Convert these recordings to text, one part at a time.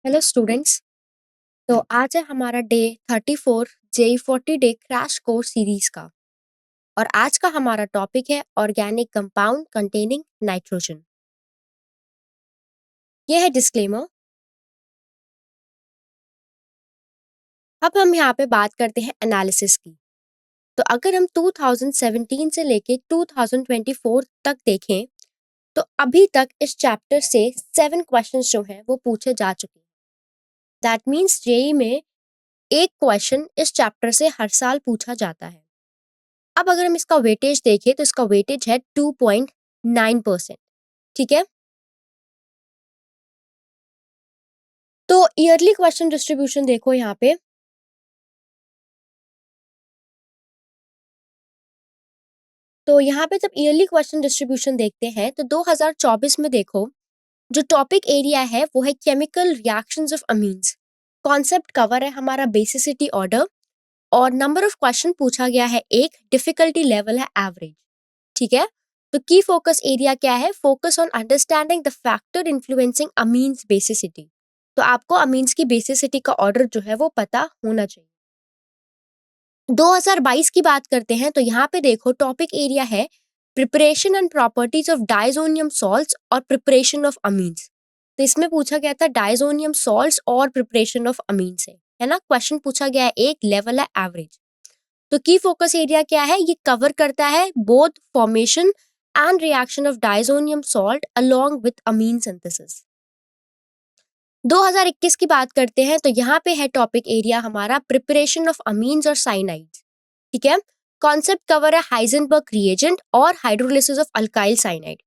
Hello students. तो आज है हमारा day 34 JEE 40 day crash course series का। और आज का हमारा टॉपिक है ऑर्गेनिक कंपाउंड कंटेनिंग नाइट्रोजन। ये है डिस्क्लेमर। अब हम यहाँ पे बात करते हैं एनालिसिस की। तो अगर हम 2017 से लेके 2024 तक देखें तो अभी तक इस चैप्टर से 7 क्वेश्चंस जो हैं वो पूछे जा चुके हैं। दैट मीन्स जेई में एक क्वेश्चन इस चैप्टर से हर साल पूछा जाता है। अब अगर हम इसका वेटेज देखें तो इसका वेटेज है 2.9%। ठीक है। तो ईयरली क्वेश्चन डिस्ट्रीब्यूशन देखो यहाँ पे। तो यहाँ पे जब ईयरली क्वेश्चन डिस्ट्रीब्यूशन देखते हैं तो 2024 में देखो जो टॉपिक एरिया है वो है chemical reactions of amines. Concept cover है हमारा बेसिसिटी ऑर्डर। और नंबर ऑफ क्वेश्चन पूछा गया है एक, डिफिकल्टी लेवल है एवरेज। ठीक है। तो की फोकस एरिया क्या है? Focus on understanding the factor influencing amines basicity. तो आपको अमीन्स की बेसिसिटी का ऑर्डर जो है वो पता होना चाहिए। 2022 की बात करते हैं तो यहाँ पे देखो टॉपिक एरिया है preparation and properties of diazonium salts और प्रिपरेशन ऑफ अमीन्स। तो इसमें पूछा गया था डाइजोनियम सॉल्ट्स और प्रिपरेशन ऑफ अमीन्स है ना। क्वेश्चन पूछा गया है एक, लेवल है एवरेज। तो की फोकस एरिया क्या है? ये कवर करता है both formation and reaction of diazonium salt along with amine synthesis. 2021 की बात करते हैं तो यहाँ पे है टॉपिक एरिया हमारा प्रिपरेशन ऑफ अमीन्स और साइनाइड्स। ठीक है। कॉन्सेप्ट कवर है हाइजेनबर्ग रिएजेंट और hydrolysis of alkyl cyanide.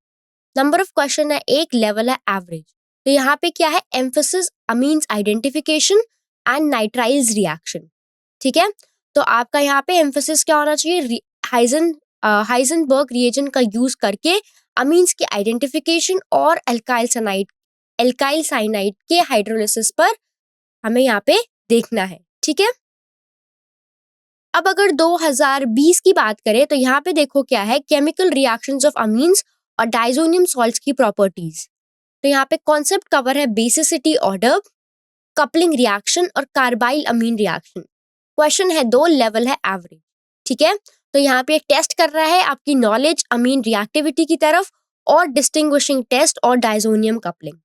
Number of question है एक, लेवल है एवरेज। तो यहाँ पे क्या है? Emphasis amines identification and nitriles reaction. ठीक है। तो आपका यहाँ पे एम्फेसिस क्या होना चाहिए? हाइजेनबर्ग रिएजेंट का यूज करके अमीन्स की आइडेंटिफिकेशन और एल्काइल साइनाइड के हाइड्रोलिसिस पर हमें यहाँ पे देखना है। ठीक है। अब अगर 2020 की बात करें तो यहाँ पे देखो क्या है, केमिकल रिएक्शंस ऑफ अमीन्स और डाइजोनियम सॉल्ट्स की प्रॉपर्टीज। तो यहाँ पे कॉन्सेप्ट कवर है बेसिसिटी ऑर्डर, कपलिंग रिएक्शन और कार्बाइल अमीन रिएक्शन। क्वेश्चन है दो, लेवल है एवरेज। ठीक है। तो यहाँ पे एक टेस्ट कर रहा है आपकी नॉलेज अमीन रिएक्टिविटी की तरफ और डिस्टिंग्विशिंग टेस्ट और डाइजोनियम कपलिंग।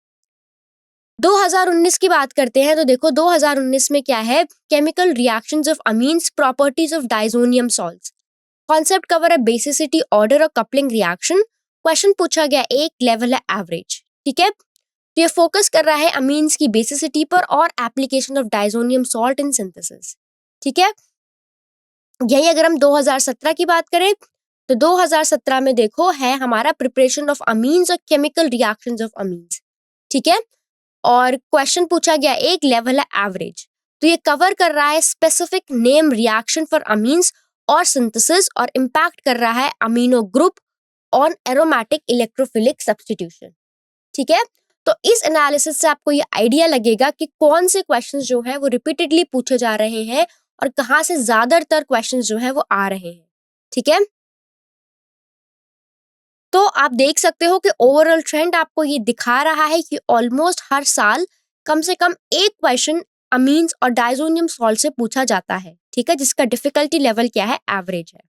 2019 की बात करते हैं तो देखो 2019 में क्या है, chemical reactions of amines, properties of diazonium salts. Concept cover है बेसिसिटी ऑर्डर और कपलिंग रिएक्शन। क्वेश्चन पूछा गया एक, लेवल है एवरेज। ठीक है। तो ये फोकस कर रहा है अमीन्स की बेसिसिटी पर और application of diazonium salt in synthesis. ठीक है। यही अगर हम 2017 की बात करें तो 2017 में देखो है हमारा प्रिपरेशन ऑफ अमीन्स और केमिकल रिएक्शंस ऑफ अमीन्स। ठीक है। और क्वेश्चन पूछा गया एक, लेवल है एवरेज। तो ये कवर कर रहा है specific name reaction for amines और सिंथेसिस और इम्पैक्ट कर रहा है amino group on aromatic electrophilic substitution. ठीक है। तो इस एनालिसिस से आपको ये आइडिया लगेगा कि कौन से क्वेश्चंस जो हैं वो रिपीटेडली पूछे जा रहे हैं और कहाँ से ज्यादातर क्वेश्चंस जो हैं वो आ रहे हैं। ठीक है। तो आप देख सकते हो कि ओवरऑल ट्रेंड आपको ये दिखा रहा है कि ऑलमोस्ट हर साल कम से कम एक क्वेश्चन अमीन्स और डाइजोनियम सॉल्ट से पूछा जाता है। ठीक है। जिसका डिफिकल्टी लेवल क्या है? एवरेज है।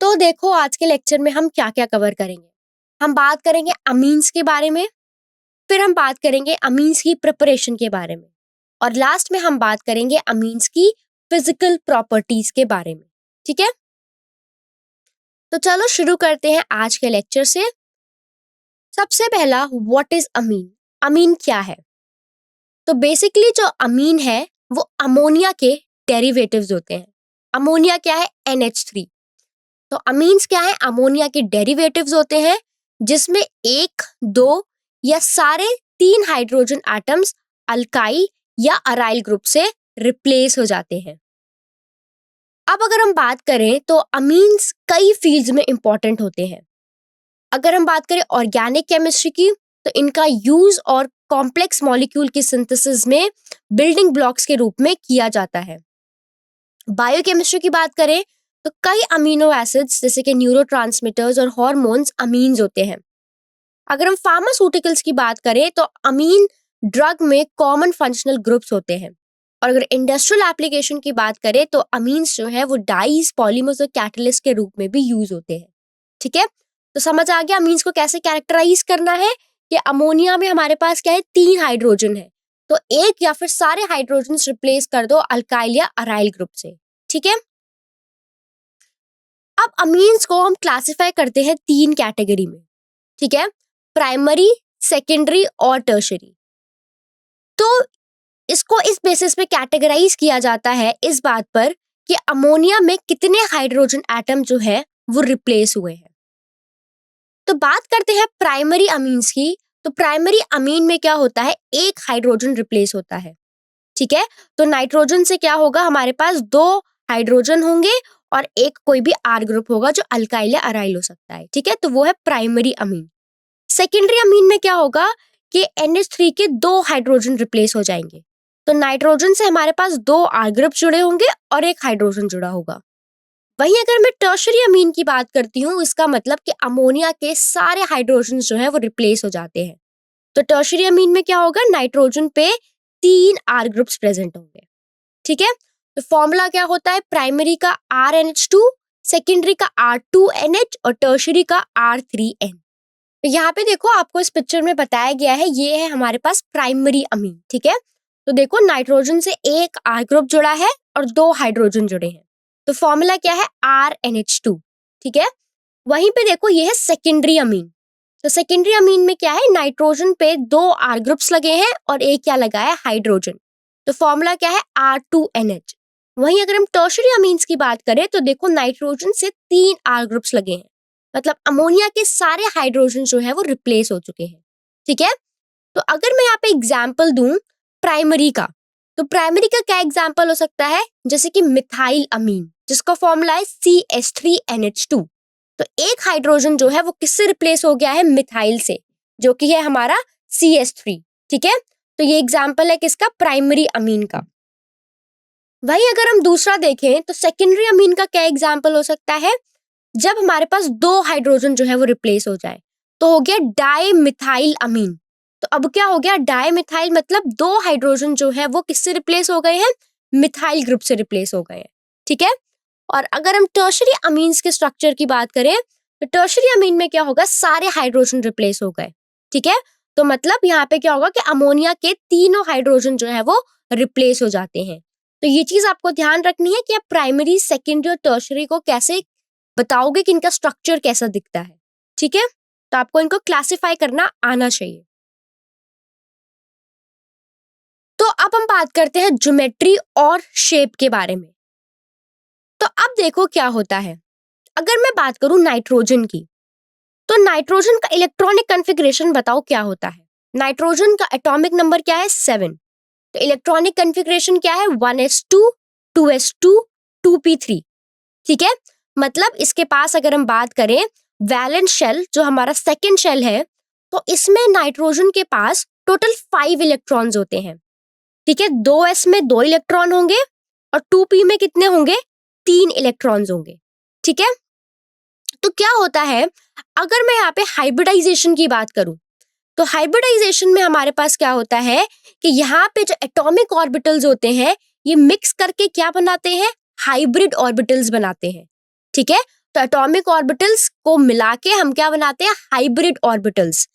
तो देखो आज के लेक्चर में हम क्या क्या कवर करेंगे। हम बात करेंगे अमीन्स के बारे में, फिर हम बात करेंगे अमीन्स की प्रिपरेशन के बारे में, और लास्ट में हम बात करेंगे अमीन्स की फिजिकल प्रॉपर्टीज के बारे में। ठीक है। तो चलो शुरू करते हैं आज के लेक्चर से। सबसे पहला, व्हाट इज अमीन? अमीन क्या है? तो बेसिकली जो अमीन है वो अमोनिया के डेरिवेटिव्स होते हैं। अमोनिया क्या है? NH3। तो अमीन्स क्या है? अमोनिया के डेरिवेटिव्स होते हैं जिसमें एक, दो या सारे तीन हाइड्रोजन एटम्स अल्काइल या अराइल ग्रुप से रिप्लेस हो जाते हैं। अब अगर हम बात करें तो अमीन्स कई फील्ड्स में इंपॉर्टेंट होते हैं। अगर हम बात करें ऑर्गेनिक केमिस्ट्री की तो इनका यूज और कॉम्प्लेक्स मॉलिक्यूल की सिंथेसिस में बिल्डिंग ब्लॉक्स के रूप में किया जाता है। बायोकेमिस्ट्री की बात करें तो कई अमीनो एसिड्स जैसे कि न्यूरोट्रांसमीटर्स और हार्मोन्स अमीन्स होते हैं। अगर हम फार्मास्यूटिकल्स की बात करें तो अमीन ड्रग में कॉमन फंक्शनल ग्रुप्स होते हैं। और अगर इंडस्ट्रियल एप्लीकेशन की बात करें तो अमीन्स जो है वो डाइज, पॉलीमर्स और कैटलिस्ट के रूप में भी यूज होते हैं। ठीक है, तो समझ आ गया अमीन्स को कैसे कैरेक्टराइज करना है कि अमोनिया में हमारे पास क्या है, 3 हाइड्रोजन है, तो एक या फिर सारे हाइड्रोजन रिप्लेस कर दो अल्काइल या अराइल ग्रुप से। ठीक है, अब अमीन्स को हम क्लासिफाई करते हैं 3 कैटेगरी में। ठीक है, प्राइमरी, सेकेंडरी और टर्शरी। तो इसको इस बेसिस पे कैटेगराइज किया जाता है इस बात पर कि अमोनिया में कितने हाइड्रोजन एटम जो है वो रिप्लेस हुए हैं। तो बात करते हैं प्राइमरी अमीन्स की। तो प्राइमरी अमीन में क्या होता है, एक हाइड्रोजन रिप्लेस होता है। ठीक है, तो नाइट्रोजन से क्या होगा, हमारे पास 2 हाइड्रोजन होंगे और एक कोई भी आर ग्रुप होगा जो अल्काइल या अराइल हो सकता है। ठीक है, तो वो है प्राइमरी अमीन। सेकेंडरी अमीन में क्या होगा कि NH3 के 2 हाइड्रोजन रिप्लेस हो जाएंगे। तो नाइट्रोजन से हमारे पास 2 आर ग्रुप जुड़े होंगे और एक हाइड्रोजन जुड़ा होगा। वहीं अगर मैं टर्शरी अमीन की बात करती हूँ, इसका मतलब कि अमोनिया के सारे हाइड्रोजन जो है वो रिप्लेस हो जाते हैं। तो टर्शरी अमीन में क्या होगा, नाइट्रोजन पे 3 आर ग्रुप्स प्रेजेंट होंगे। ठीक है, तो फॉर्मूला क्या होता है, प्राइमरी का RNH2, सेकेंडरी का R2NH और टर्शरी का R3N। तो यहाँ पे देखो आपको इस पिक्चर में बताया गया है, ये है हमारे पास प्राइमरी अमीन। ठीक है, तो देखो नाइट्रोजन से एक आर ग्रुप जुड़ा है और 2 हाइड्रोजन जुड़े हैं, तो फॉर्मूला क्या है, RNH2। ठीक है, वहीं पे देखो ये है सेकेंडरी अमीन। तो सेकेंडरी अमीन में क्या है, नाइट्रोजन पे 2 आर ग्रुप्स लगे हैं और एक क्या लगा है, हाइड्रोजन। तो फॉर्मूला क्या है, R2NH। वहीं अगर हम टर्शरी अमीन्स की बात करें तो देखो नाइट्रोजन से 3 आर ग्रुप्स लगे हैं, मतलब अमोनिया के सारे हाइड्रोजन जो है वो रिप्लेस हो चुके हैं। ठीक है, तो अगर मैं यहाँ पे एग्जाम्पल दूं प्राइमरी का, तो प्राइमरी का क्या एग्जाम्पल हो सकता है, जैसे कि मिथाइल अमीन जिसका फॉर्मूला है CH3NH2। तो एक हाइड्रोजन जो है वो किससे रिप्लेस हो गया है, मिथाइल से, जो कि है हमारा CH3। ठीक है, तो ये एग्जाम्पल है किसका, प्राइमरी अमीन का। वहीं अगर हम दूसरा देखें तो सेकेंडरी अमीन का क्या एग्जाम्पल हो सकता है, जब हमारे पास 2 हाइड्रोजन जो है वो रिप्लेस हो जाए, तो हो गया डाइमिथाइल अमीन। तो अब क्या हो गया, डाइमिथाइल मतलब 2 हाइड्रोजन जो है वो किससे रिप्लेस हो गए हैं, मिथाइल ग्रुप से रिप्लेस हो गए हैं। ठीक है, और अगर हम टर्शरी अमीन्स के स्ट्रक्चर की बात करें तो टर्शरी अमीन में क्या होगा, सारे हाइड्रोजन रिप्लेस हो गए। ठीक है, तो मतलब यहाँ पे क्या होगा कि अमोनिया के तीनों हाइड्रोजन जो है वो रिप्लेस हो जाते हैं। तो ये चीज आपको ध्यान रखनी है कि आप प्राइमरी, सेकेंडरी और टर्शरी को कैसे बताओगे कि इनका स्ट्रक्चर कैसा दिखता है। ठीक है, तो आपको इनको क्लासिफाई करना आना चाहिए। तो अब हम बात करते हैं ज्योमेट्री और शेप के बारे में। तो अब देखो क्या होता है, अगर मैं बात करूं नाइट्रोजन की, तो नाइट्रोजन का इलेक्ट्रॉनिक कॉन्फ़िगरेशन बताओ क्या होता है। नाइट्रोजन का एटॉमिक नंबर क्या है, 7। तो इलेक्ट्रॉनिक कॉन्फ़िगरेशन क्या है, 1s2, 2s2, 2p3। ठीक है, मतलब इसके पास अगर हम बात करें वैलेंस शेल जो हमारा सेकंड शेल है, तो इसमें नाइट्रोजन के पास टोटल 5 इलेक्ट्रॉन्स होते हैं। ठीक है, 2s में 2 इलेक्ट्रॉन होंगे और 2p में कितने होंगे, 3 इलेक्ट्रॉन्स होंगे। ठीक है, तो क्या होता है, अगर मैं यहाँ पे हाइब्रिडाइजेशन की बात करूं, तो हाइब्रिडाइजेशन में हमारे पास क्या होता है कि यहाँ पे जो एटॉमिक ऑर्बिटल्स होते हैं ये मिक्स करके क्या बनाते हैं, हाइब्रिड ऑर्बिटल्स बनाते हैं। ठीक है, तो एटॉमिक ऑर्बिटल्स को मिला के हम क्या बनाते हैं, हाइब्रिड ऑर्बिटल्स।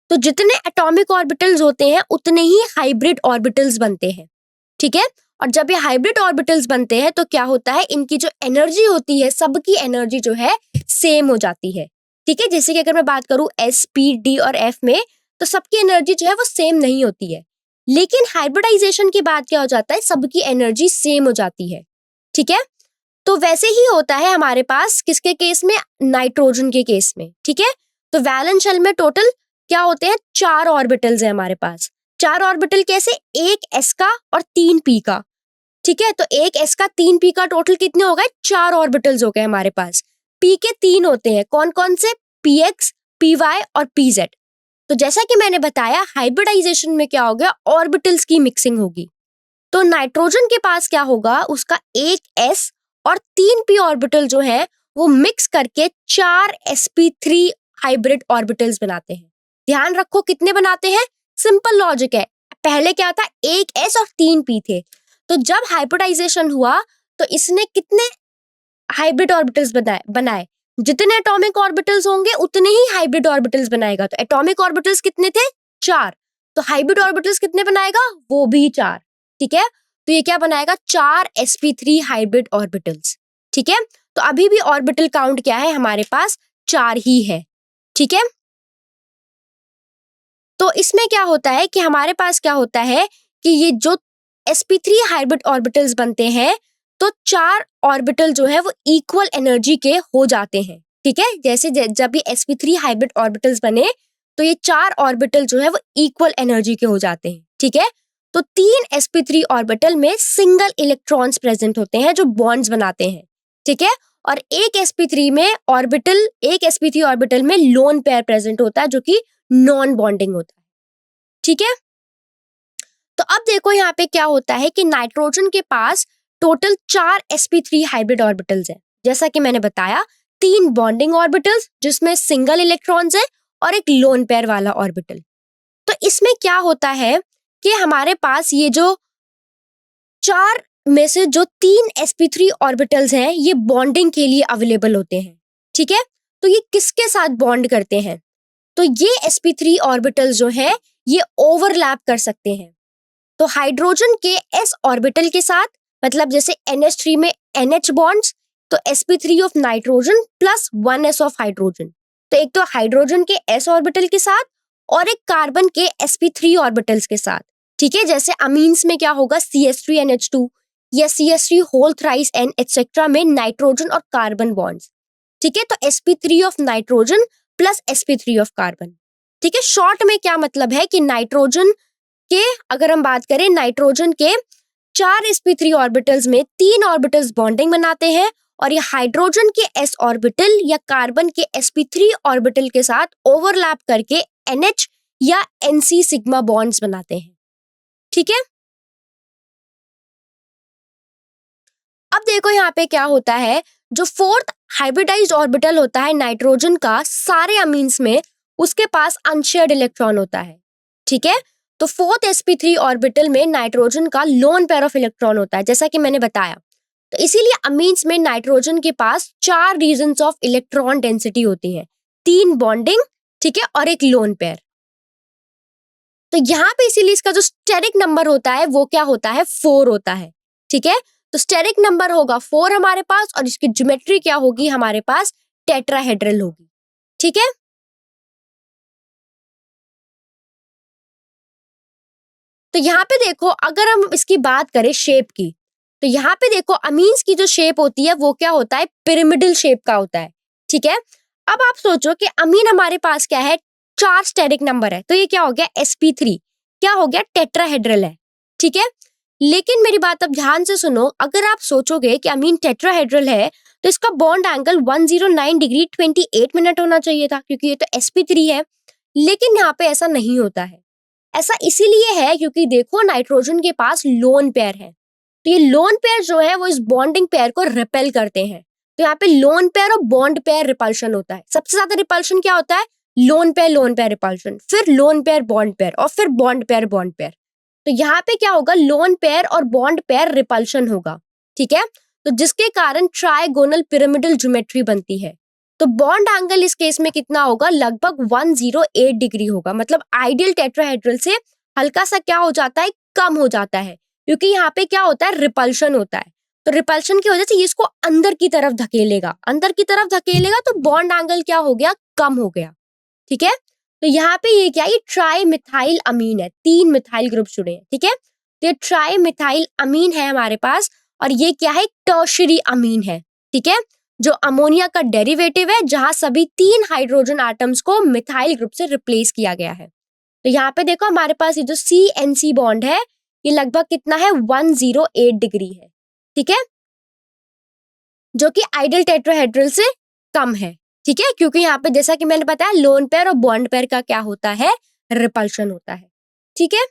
तो जितने एटॉमिक ऑर्बिटल्स होते हैं उतने ही हाइब्रिड ऑर्बिटल्स बनते हैं। ठीक है, और जब ये हाइब्रिड ऑर्बिटल्स बनते हैं तो क्या होता है, इनकी जो एनर्जी होती है, सबकी एनर्जी जो है सेम हो जाती है। ठीक है, जैसे कि अगर मैं बात करूं S, P, D और F में, तो सबकी एनर्जी जो है वो सेम नहीं होती है, लेकिन हाइब्रिडाइजेशन के बाद क्या हो जाता है, सबकी एनर्जी सेम हो जाती है। ठीक है, तो वैसे ही होता है हमारे पास किसके केस में, नाइट्रोजन के केस में। ठीक है, तो वैलेंस शेल में टोटल क्या होते हैं, 4 ऑर्बिटल्स है हमारे पास। 4 ऑर्बिटल कैसे, एक S का और 3 P का। ठीक है, तो एक S का 3 P का टोटल कितने हो गए, 4 ऑर्बिटल्स हो गए हमारे पास। P के 3 होते हैं, कौन कौन से, PX, PY और PZ। तो जैसा कि मैंने बताया हाइब्रिडाइजेशन में क्या हो गया, ऑर्बिटल्स की मिक्सिंग होगी। तो नाइट्रोजन के पास क्या होगा, उसका एक S और 3 P ऑर्बिटल जो है वो मिक्स करके 4 sp3 हाइब्रिड ऑर्बिटल्स बनाते हैं। ध्यान रखो कितने बनाते हैं, सिंपल लॉजिक है। पहले क्या था, एक S और 3 P थे, तो जब हाइब्रिडाइजेशन हुआ तो इसने कितने हाइब्रिड ऑर्बिटल्स बनाए, जितने एटॉमिक ऑर्बिटल्स होंगे उतने ही हाइब्रिड ऑर्बिटल्स बनाएगा। तो एटॉमिक ऑर्बिटल्स कितने थे, 4, तो हाइब्रिड ऑर्बिटल्स कितने बनाएगा, वो भी 4। ठीक है, तो ये क्या बनाएगा, 4 sp3 हाइब्रिड ऑर्बिटल्स। ठीक है, तो अभी भी ऑर्बिटल काउंट क्या है, हमारे पास 4 ही है। ठीक है, तो इसमें क्या होता है कि हमारे पास क्या होता है कि ये जो sp3 हाइब्रिड ऑर्बिटल्स बनते हैं, तो 4 ऑर्बिटल जो है वो इक्वल एनर्जी के हो जाते हैं। ठीक है, जैसे जब ये sp3 हाइब्रिड ऑर्बिटल्स बने तो ये 4 ऑर्बिटल जो है वो इक्वल एनर्जी के हो जाते हैं। ठीक है, तो 3 sp3 ऑर्बिटल में सिंगल इलेक्ट्रॉन्स प्रेजेंट होते हैं जो बॉन्ड्स बनाते हैं। ठीक है, और एक sp3 ऑर्बिटल में लोन पेयर प्रेजेंट होता है जो कि नॉन बॉन्डिंग होता है। ठीक है, तो अब देखो यहाँ पे क्या होता है कि नाइट्रोजन के पास टोटल 4 sp3 हाइब्रिड ऑर्बिटल्स हैं। जैसा कि मैंने बताया, 3 बॉन्डिंग ऑर्बिटल्स जिसमें सिंगल इलेक्ट्रॉन्स है और एक लोन पेयर वाला ऑर्बिटल। तो इसमें क्या होता है कि हमारे पास ये जो 4 में से जो 3 sp3 ऑर्बिटल्स हैं ये बॉन्डिंग के लिए अवेलेबल होते हैं। ठीक है, तो ये किसके साथ बॉन्ड करते हैं, तो ये sp3 ऑर्बिटल्स जो हैं ये ओवरलैप कर सकते हैं। तो हाइड्रोजन के s ऑर्बिटल के साथ, मतलब जैसे NH3 में NH बॉन्ड्स, तो sp3 of nitrogen plus 1s of hydrogen. तो एक तो हाइड्रोजन के s ऑर्बिटल के साथ और एक कार्बन के sp3 ऑर्बिटल्स के साथ। ठीक है, जैसे अमीन्स में क्या होगा, CH3NH2 या CH3 whole thrice N etcetera में नाइट्रोजन और कार्बन बॉन्ड्स। ठीक है, तो sp3 of nitrogen plus sp3 of carbon. ठीक है, शॉर्ट में क्या मतलब है कि नाइट्रोजन के, अगर हम बात करें नाइट्रोजन के 4 sp3 ऑर्बिटल्स में 3 ऑर्बिटल्स बॉन्डिंग बनाते हैं और ये हाइड्रोजन के s ऑर्बिटल या कार्बन के sp3 ऑर्बिटल के साथ ओवरलैप करके NH या NC सिग्मा बॉन्ड्स बनाते हैं। ठीक है, अब देखो यहाँ पे क्या होता है, जो 4th हाइब्रिडाइज्ड ऑर्बिटल होता है नाइट्रोजन का, सारे अमीन्स में उसके पास अनशेयर्ड इलेक्ट्रॉन होता है। ठीक है, तो 4th sp3 ऑर्बिटल में नाइट्रोजन का लोन पेयर ऑफ इलेक्ट्रॉन होता है, जैसा कि मैंने बताया। तो इसीलिए अमीन्स में नाइट्रोजन के पास 4 रीजन्स ऑफ इलेक्ट्रॉन डेंसिटी होती है, 3 बॉन्डिंग, ठीक है, और एक लोन पेयर। तो यहाँ पे इसीलिए इसका जो स्टेरिक नंबर होता है वो क्या होता है, 4 होता है। ठीक है, तो स्टेरिक नंबर होगा 4 हमारे पास, और इसकी ज्योमेट्री क्या होगी, हमारे पास टेट्राहेड्रल होगी। ठीक है, तो यहाँ पे देखो, अगर हम इसकी बात करें शेप की, तो यहाँ पे देखो अमीन्स की जो शेप होती है वो क्या होता है, पिरामिडल शेप का होता है। ठीक है, अब आप सोचो कि अमीन हमारे पास क्या है, 4 स्टेरिक नंबर है, तो ये क्या हो गया, sp3 क्या हो गया, टेट्राहेड्रल है। ठीक है, लेकिन मेरी बात अब ध्यान से सुनो, अगर आप सोचोगे कि अमीन टेट्राहेड्रल है तो इसका बॉन्ड एंगल 109 डिग्री 28 मिनट होना चाहिए था, क्योंकि ये तो sp3 है। लेकिन यहाँ पे ऐसा नहीं होता है। ऐसा इसीलिए है क्योंकि देखो नाइट्रोजन के पास लोन पेयर है, तो ये लोन पेयर जो है वो इस बॉन्डिंग पेयर को रिपेल करते हैं। तो यहाँ पे लोन पेयर और बॉन्ड पेयर रिपल्शन होता है। सबसे ज्यादा रिपल्शन क्या होता है, लोन पेयर रिपल्शन, फिर लोन पेयर बॉन्ड पेयर, और फिर बॉन्ड पेयर बॉन्ड पेयर। तो यहाँ पे क्या होगा, लोन पेयर और बॉन्ड पेयर रिपल्शन होगा। ठीक है, तो जिसके कारण ट्राइगोनल पिरामिडल ज्योमेट्री बनती है। तो बॉन्ड एंगल इस केस में कितना होगा, लगभग 108 डिग्री होगा। मतलब आइडियल टेट्राहेड्रल से हल्का सा क्या हो जाता है, कम हो जाता है, क्योंकि यहाँ पे क्या होता है, रिपल्शन होता है। तो रिपल्शन की वजह से ये इसको अंदर की तरफ धकेलेगा, तो बॉन्ड एंगल क्या हो गया, कम हो गया। ठीक है, तो यहाँ पे ये क्या है, ये ट्राई मिथाइल अमीन है, 3 मिथाइल ग्रुप जुड़े हैं। ठीक है, तो ये ट्राई मिथाइल अमीन है हमारे पास, और ये क्या है, टर्शियरी अमीन है। ठीक है, जो अमोनिया का डेरिवेटिव है, जहां सभी 3 हाइड्रोजन एटम्स को मिथाइल ग्रुप से रिप्लेस किया गया है। तो यहाँ पे देखो हमारे पास ये जो CNC बॉन्ड है ये लगभग कितना है, 108 डिग्री है। ठीक है, जो कि आइडियल टेट्राहेड्रल से कम है। ठीक है, क्योंकि यहाँ पे जैसा कि मैंने बताया, लोन पेयर और बॉन्ड पेयर का क्या होता है, रिपल्शन होता है। ठीक है,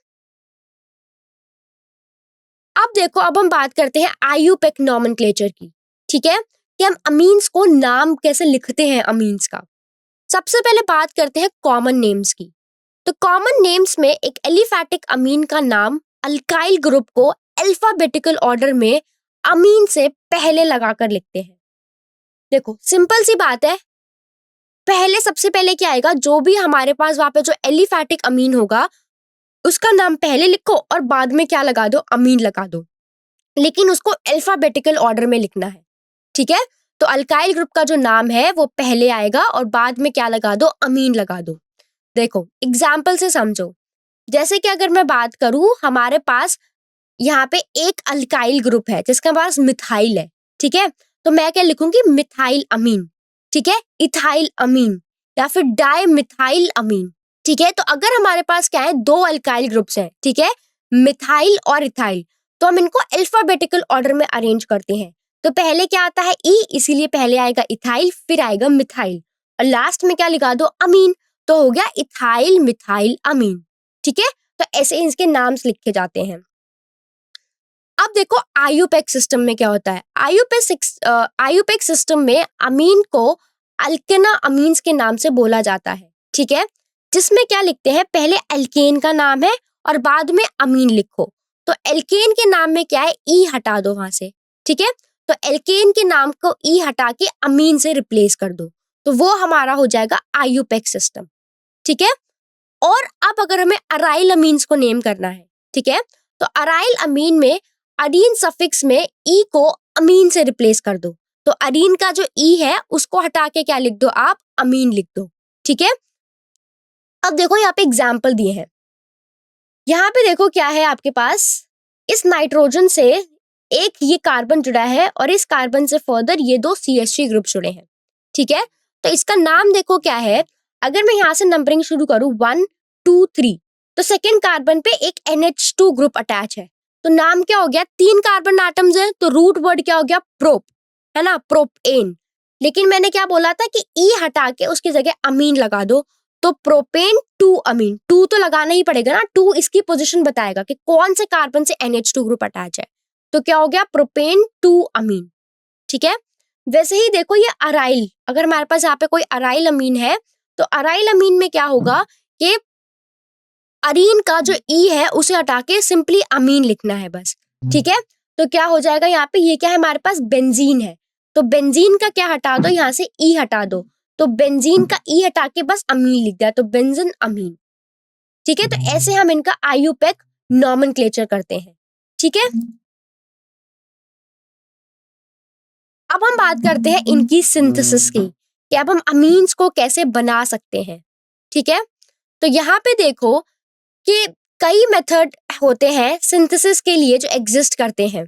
अब देखो, अब हम बात करते हैं IUPAC नॉमेनक्लेचर की। ठीक है, कि हम अमीन्स को नाम कैसे लिखते हैं अमीन्स का। सबसे पहले बात करते हैं कॉमन नेम्स की। तो कॉमन नेम्स में एक एलिफैटिक अमीन का नाम अल्काइल ग्रुप को अल्फाबेटिकल ऑर्डर में अमीन से पहले लगाकर लिखते हैं। देखो सिंपल सी बात है, पहले सबसे पहले क्या आएगा, जो भी हमारे पास वहां पे जो एलिफैटिक अमीन होगा उसका नाम पहले लिखो और बाद में क्या लगा दो, अमीन लगा दो, लेकिन उसको अल्फाबेटिकल ऑर्डर में लिखना है। ठीक है, तो अल्काइल ग्रुप का जो नाम है वो पहले आएगा और बाद में क्या लगा दो, अमीन लगा दो। देखो एग्जाम्पल से समझो, जैसे कि अगर मैं बात करूं, हमारे पास यहाँ पे एक अल्काइल ग्रुप है जिसके पास मिथाइल है। ठीक है, तो मैं क्या लिखूंगी, मिथाइल अमीन। ठीक है, इथाइल अमीन या फिर डाई मिथाइल अमीन। ठीक है, तो अगर हमारे पास क्या है, दो अल्काइल ग्रुप्स हैं, ठीक है, मिथाइल और इथाइल, तो हम इनको अल्फाबेटिकल ऑर्डर में अरेंज करते हैं। तो पहले क्या आता है, ई, इसीलिए पहले आएगा इथाइल, फिर आएगा मिथाइल और लास्ट में क्या लिखा दो, अमीन। तो हो गया इथाइल मिथाइल अमीन। ठीक है, तो ऐसे इसके नाम्स लिखे जाते हैं। अब देखो आयुपेक सिस्टम में क्या होता है। आयुपेक सिस्टम में अमीन को अल्केना अमीन्स के नाम से बोला जाता है। ठीक है, जिसमें क्या लिखते हैं, पहले एल्केन का नाम है और बाद में अमीन लिखो। तो एल्केन के नाम में क्या है, ई हटा दो वहां से। ठीक है, तो एल्केन के नाम को ई हटा के अमीन से रिप्लेस कर दो, तो वो हमारा हो जाएगा आयुपेक सिस्टम। ठीक है, और अब अगर हमें अराइल अमीन्स को नेम करना है, ठीक है, तो अराइल अमीन में अडीन सफिक्स में ई को अमीन से रिप्लेस कर दो। तो अडीन का जो ई है उसको हटा के क्या लिख दो आप, अमीन लिख दो। ठीक है, अब देखो यहाँ पे एग्जाम्पल दिए हैं। यहाँ पे देखो क्या है आपके पास, इस नाइट्रोजन से एक ये कार्बन जुड़ा है और इस कार्बन से फर्दर ये दो CH3 ग्रुप जुड़े हैं। ठीक है, तो इसका नाम देखो क्या है। अगर मैं यहाँ से नंबरिंग शुरू करूँ 1 2 3, तो सेकेंड कार्बन पे एक NH2 ग्रुप अटैच है, तो नाम क्या हो गया, 3 कार्बन एटम्स है, तो रूट वर्ड क्या हो गया, प्रोप, है ना, प्रोपेन। लेकिन मैंने क्या बोला था कि ई हटा के उसकी जगह अमीन लगा दो, तो प्रोपेन 2 अमीन, 2 तो लगाना ही पड़ेगा ना, 2 इसकी पोजीशन बताएगा कि कौन से कार्बन से NH2 ग्रुप अटैच है, तो क्या हो गया, प्रोपेन 2 अमीन। ठीक है, वैसे ही देखो ये अराइल, अगर हमारे पास यहाँ पे कोई अराइल अमीन है, तो अराइल अमीन में क्या होगा कि अरीन का जो ई है उसे हटा के सिंपली अमीन लिखना है बस। ठीक है, तो क्या हो जाएगा यहाँ पे, ये क्या है हमारे पास, बेंजीन है, तो बेंजीन का क्या हटा दो, यहाँ से ई हटा दो, तो बेंजीन का ई हटा के बस अमीन लिख दिया, तो बेंजीन अमीन। ठीक है, तो ऐसे हम इनका आयुपेक नॉमेनक्लेचर करते हैं। ठीक है, अब हम बात करते हैं इनकी सिंथेसिस की, कि अब हम अमीन्स को कैसे बना सकते हैं। ठीक है, तो यहाँ पे देखो कि कई मेथड होते हैं सिंथेसिस के लिए जो एग्जिस्ट करते हैं,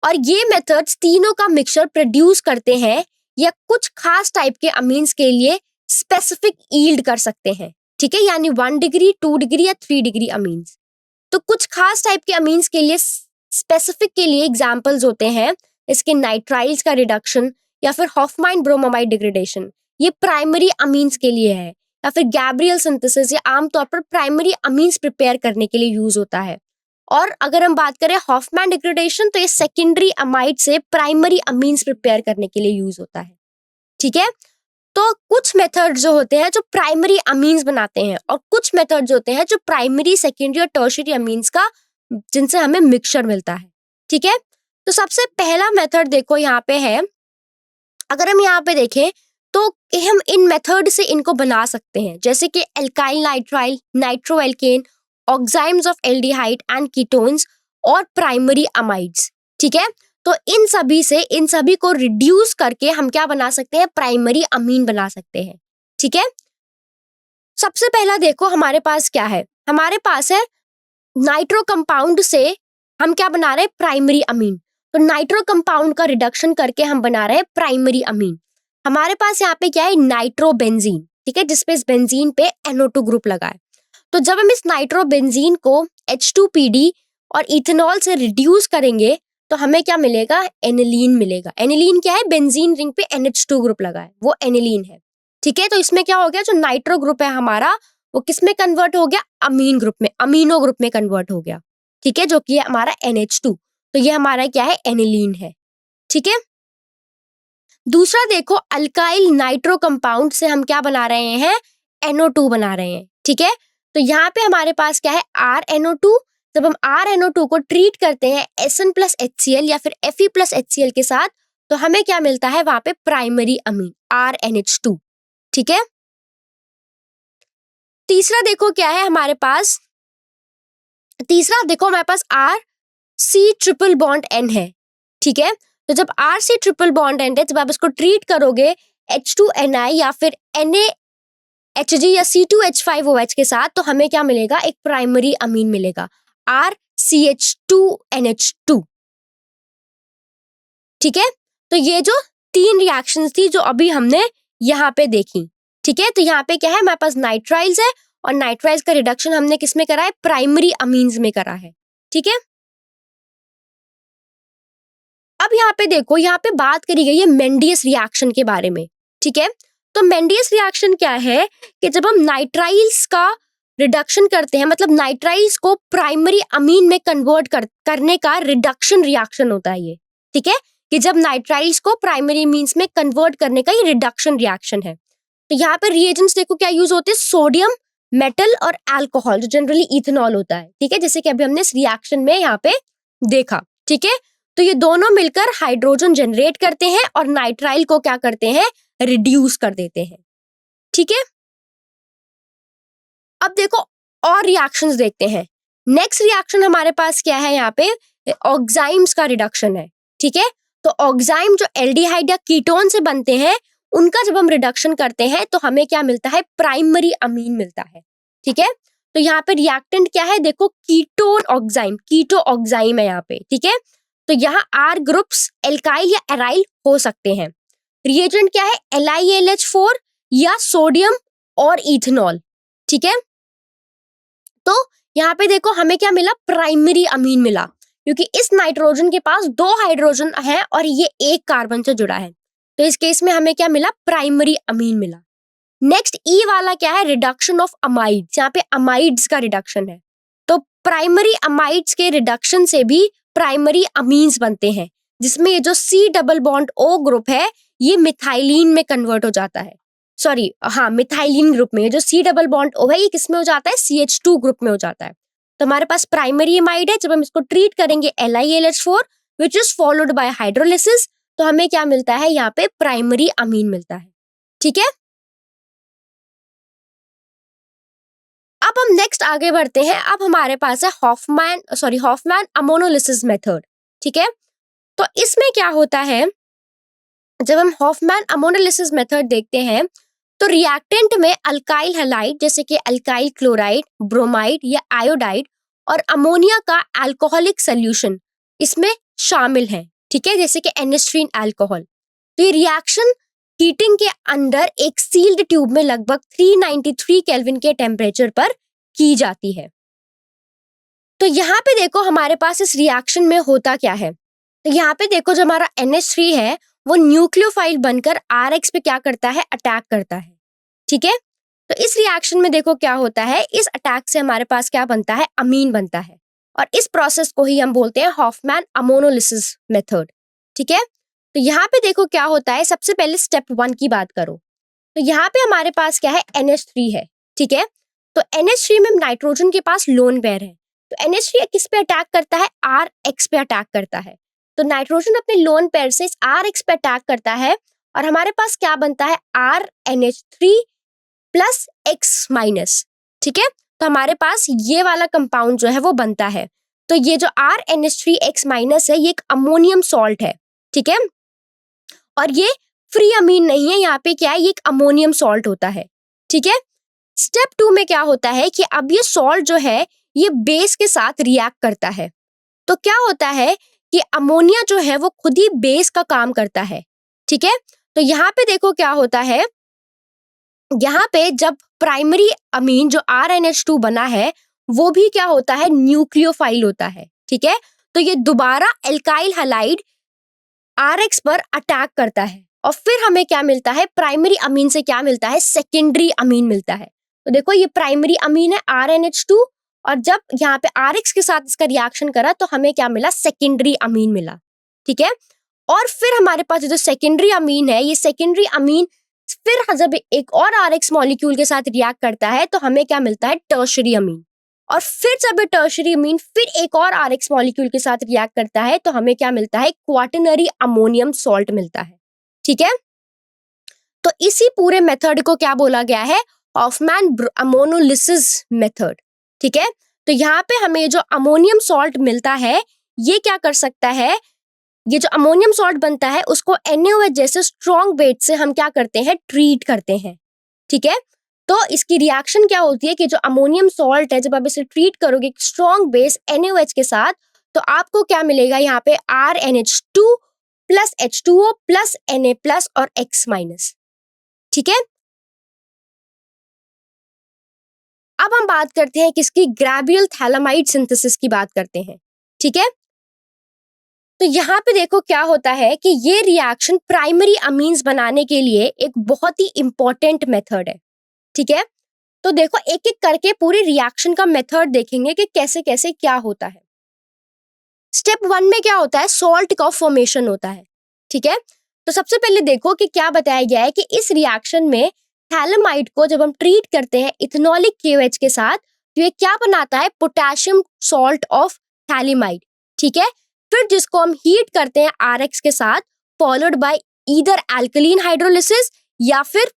और ये मेथड्स तीनों का मिक्सचर प्रोड्यूस करते हैं या कुछ खास टाइप के अमीन्स के लिए स्पेसिफिक यील्ड कर सकते हैं। ठीक है, यानी 1 डिग्री 2 डिग्री या 3 डिग्री अमीन्स। तो कुछ खास टाइप के अमीन्स के लिए स्पेसिफिक के लिए एग्जांपल्स होते हैं इसके नाइट्राइल्स का रिडक्शन या फिर हॉफमाइन ब्रोमोमाइड डिग्रेडेशन, ये प्राइमरी अमीन्स के लिए है, या फिर गैब्रियल सिंथेसिस, ये आमतौर पर प्राइमरी अमीन्स प्रिपेयर करने के लिए यूज होता है। और अगर हम बात करें हॉफमैन डिग्रेडेशन, तो ये सेकेंडरी अमाइड से प्राइमरी अमीन्स प्रिपेयर करने के लिए यूज होता है। ठीक है, तो कुछ मेथड जो होते हैं जो प्राइमरी अमीन्स बनाते हैं, और कुछ मेथड जो होते हैं जो प्राइमरी सेकेंडरी और टर्शियरी अमीन्स का, जिनसे हमें मिक्सचर मिलता है। ठीक है, तो सबसे पहला मेथड देखो यहाँ पे है, अगर हम यहाँ पे देखें तो हम इन मेथड से इनको बना सकते हैं, जैसे कि alkyl nitrile, nitroalkane, oximes of aldehyde and ketones और प्राइमरी अमाइड्स। ठीक है, तो इन सभी को रिड्यूस करके हम क्या बना सकते हैं, प्राइमरी अमीन बना सकते हैं। ठीक है, सबसे पहला देखो हमारे पास क्या है, हमारे पास है नाइट्रो कंपाउंड से हम क्या बना रहे हैं, प्राइमरी अमीन। तो नाइट्रो कंपाउंड का रिडक्शन करके हम बना रहे हैं प्राइमरी अमीन। हमारे पास यहाँ पे क्या है, नाइट्रोबेंजीन। ठीक है, जिसपे इस बेंजीन पे NO2 ग्रुप लगा है। तो जब हम इस नाइट्रोबेंजीन को H2PD और इथेनॉल से रिड्यूस करेंगे तो हमें क्या मिलेगा, एनिलीन मिलेगा। एनिलीन क्या है, बेंजीन रिंग पे NH2 ग्रुप लगा है, वो एनिलीन है। ठीक है, तो इसमें क्या हो गया, जो नाइट्रो ग्रुप है हमारा वो किस में कन्वर्ट हो गया, अमीन ग्रुप में, अमीनो ग्रुप में कन्वर्ट हो गया। ठीक है, जो कि है हमारा NH2, तो ये हमारा क्या है, एनिलीन है। ठीक है, दूसरा देखो अल्काइल नाइट्रो कंपाउंड से हम क्या बना रहे हैं, NO2 बना रहे हैं। ठीक है, तो यहाँ पे हमारे पास क्या है RNO2। जब हम RNO2 को ट्रीट करते हैं SN प्लस HCl या फिर Fe प्लस HCl के साथ, तो हमें क्या मिलता है वहां पे प्राइमरी अमीन RNH2। ठीक है, तीसरा देखो क्या है हमारे पास, तीसरा देखो हमारे पास RC ट्रिपल बॉन्ड N है। ठीक है, तो जब RC ट्रिपल बॉन्ड N है, जब आप इसको ट्रीट करोगे H2Ni या फिर NaHG या C2H5OH के साथ, तो हमें क्या मिलेगा, एक प्राइमरी अमीन मिलेगा RCH2NH2। ठीक है, तो ये जो 3 रिएक्शंस थी जो अभी हमने यहाँ पे देखी। ठीक है, तो यहाँ पे क्या है हमारे पास नाइट्राइल्स है और नाइट्राइल्स का रिडक्शन हमने किस में करा है, प्राइमरी अमीन्स में करा है। ठीक है, अब यहाँ पे देखो, यहाँ पे बात करी गई है मेंडियस रिएक्शन के बारे में। ठीक है, तो मेंडियस रिएक्शन क्या है कि जब हम नाइट्राइल्स का रिडक्शन करते हैं, मतलब नाइट्राइल्स को प्राइमरी अमीन में कन्वर्ट करने का रिडक्शन रिएक्शन होता है ये। ठीक है, कि जब नाइट्राइल्स को प्राइमरी अमीन्स में कन्वर्ट करने का ये रिडक्शन रिएक्शन है। तो यहाँ पे रिएजेंट्स देखो क्या यूज होते हैं, सोडियम, मेटल और अल्कोहल, जो जनरली इथेनॉल होता है। ठीक है, जैसे कि अभी हमने इस रिएक्शन में यहाँ पे देखा। ठीक है, तो ये दोनों मिलकर हाइड्रोजन जनरेट करते हैं और नाइट्राइल को क्या करते हैं, रिड्यूस कर देते हैं। ठीक है, अब देखो और रिएक्शंस देखते हैं। नेक्स्ट रिएक्शन हमारे पास क्या है, यहाँ पे ऑक्साइम्स का रिडक्शन है। ठीक है, तो ऑक्साइम जो एल्डिहाइड या कीटोन से बनते हैं, उनका जब हम रिडक्शन करते हैं तो हमें क्या मिलता है, प्राइमरी अमीन मिलता है। ठीक है, तो यहाँ पे रिएक्टेंट क्या है, देखो कीटोन ऑक्साइम, कीटो ऑक्साइम है यहाँ पे। ठीक है, तो यहाँ R ग्रुप्स एल्काइल या एराइल हो सकते हैं। रिएजेंट क्या है, LiAlH4 या सोडियम और इथेनॉल। ठीक है, तो यहाँ पे देखो हमें क्या मिला, प्राइमरी अमीन मिला, क्योंकि इस नाइट्रोजन के पास 2 हाइड्रोजन है और ये 1 कार्बन से जुड़ा है। तो इस केस में हमें क्या मिला, प्राइमरी अमीन मिला। नेक्स्ट E वाला क्या है, रिडक्शन ऑफ अमाइड्स, यहाँ पे अमाइड्स का रिडक्शन है। तो प्राइमरी अमाइड्स के रिडक्शन से भी प्राइमरी अमीन्स बनते हैं, जिसमें ये जो C double bond O group है ये मिथाइलिन में कन्वर्ट हो जाता है। सॉरी, हाँ, मिथाइलिन ग्रुप में। जो C डबल बॉन्ड O है ये किस में हो जाता है, CH2 ग्रुप में हो जाता है। तो हमारे पास प्राइमरी अमाइड है, जब हम इसको ट्रीट करेंगे LiAlH4 which is followed by hydrolysis, तो हमें क्या मिलता है, यहाँ पे प्राइमरी अमीन मिलता है। ठीक है, अब हम नेक्स्ट आगे बढ़ते हैं। अब हमारे पास है हॉफमैन अमोनोलिसिस मेथड। ठीक है, तो इसमें क्या होता है, जब हम हॉफमैन अमोनोलिसिस मेथड देखते हैं तो रिएक्टेंट में अल्काइल हैलाइड जैसे कि अल्काइल क्लोराइड, ब्रोमाइड या आयोडाइड और अमोनिया का अल्कोहलिक सॉल्यूशन इसमें शामिल है। ठीक है, जैसे कि एनेस्ट्रीन अल्कोहल। तो ये रिएक्शन हीटिंग के अंदर एक सील्ड ट्यूब में लगभग 393 केल्विन के टेम्परेचर पर की जाती है। तो यहाँ पे देखो हमारे पास इस रिएक्शन में होता क्या है, तो यहाँ पे देखो जो हमारा NH3 है वो न्यूक्लियोफाइल बनकर RH पे क्या करता है, अटैक करता है। ठीक है, तो इस रिएक्शन में देखो क्या होता है, इस अटैक से हमारे पास क्या बनता है, अमीन बनता है, और इस प्रोसेस को ही हम बोलते हैं हॉफमैन अमोनोलिसिस मेथड। ठीक है, तो यहाँ पे देखो क्या होता है, सबसे पहले स्टेप 1 की बात करो तो यहाँ पे हमारे पास क्या है, NH3 है। ठीक है, तो NH3 में नाइट्रोजन के पास लोन पेयर है, तो NH3 किस पे अटैक करता है, RH पे अटैक करता है। तो नाइट्रोजन अपने लोन पेयर से इस RH पे अटैक करता है और हमारे पास क्या बनता है, RNH3 प्लस X माइनस। ठीक है, तो हमारे पास ये वाला कंपाउंड जो है वो बनता है। तो ये जो RNH3X माइनस है ये एक अमोनियम सॉल्ट है। ठीक है, और ये फ्री अमीन नहीं है, यहाँ पे क्या है, ये एक अमोनियम सॉल्ट होता है। ठीक है, स्टेप 2 में क्या होता है कि अब ये सॉल्ट जो है ये बेस के साथ रिएक्ट करता है। तो क्या होता है कि अमोनिया जो है वो खुद ही बेस का काम करता है। ठीक है, तो यहाँ पे देखो क्या होता है, यहाँ पे जब प्राइमरी अमीन जो RNH2 बना है वो भी क्या होता है, न्यूक्लियोफाइल होता है। ठीक है, तो ये दोबारा एल्काइल हैलाइड RH पर अटैक करता है और फिर हमें क्या मिलता है, प्राइमरी अमीन से क्या मिलता है, सेकेंडरी अमीन मिलता है। तो देखो ये प्राइमरी अमीन है RNH2 और जब यहाँ पे RH के साथ इसका रिएक्शन करा तो हमें क्या मिला, सेकेंडरी अमीन मिला। ठीक है, और फिर हमारे पास जो सेकेंडरी अमीन है ये सेकेंडरी अमीन फिर जब एक और RX मॉलिक्यूल के साथ रिएक्ट करता है तो हमें क्या मिलता है, टर्शरी अमीन। और फिर जब ये टर्शरी अमीन फिर एक और RX मॉलिक्यूल के साथ रिएक्ट करता है तो हमें क्या मिलता है, क्वाटरनरी अमोनियम सॉल्ट मिलता है। ठीक है, तो इसी पूरे मेथड को क्या बोला गया है, हॉफमैन अमोनोलिसिस मेथड। ठीक है, तो यहाँ पे हमें जो अमोनियम सॉल्ट मिलता है ये क्या कर सकता है, ये जो अमोनियम सॉल्ट बनता है उसको NaOH जैसे स्ट्रॉन्ग बेस से हम क्या करते हैं, ट्रीट करते हैं। ठीक है, तो इसकी रिएक्शन क्या होती है कि जो अमोनियम सॉल्ट है जब आप इसे ट्रीट करोगे स्ट्रॉन्ग बेस NaOH के साथ तो आपको क्या मिलेगा, यहाँ पे RnH2 plus H2O plus Na plus और X माइनस। ठीक है, अब हम बात करते हैं किसकी, ग्रेवियल थैलामाइड सिंथेसिस की बात करते हैं। ठीक है, तो यहाँ पे देखो क्या होता है कि ये रिएक्शन प्राइमरी अमीन्स बनाने के लिए एक बहुत ही इंपॉर्टेंट मेथड है। ठीक है, तो देखो एक एक करके पूरी रिएक्शन का मेथड देखेंगे कि कैसे कैसे क्या होता है। स्टेप 1 में क्या होता है, सॉल्ट का फॉर्मेशन होता है। ठीक है, तो सबसे पहले देखो कि क्या बताया गया है कि इस रिएक्शन में थैलेमाइड को जब हम ट्रीट करते हैं इथेनॉलिक KOH के साथ तो ये क्या बनाता है, पोटेशियम सॉल्ट ऑफ थैलेमाइड। ठीक है, फिर जिसको हम हीट करते हैं RX के साथ followed by either alkaline hydrolysis या फिर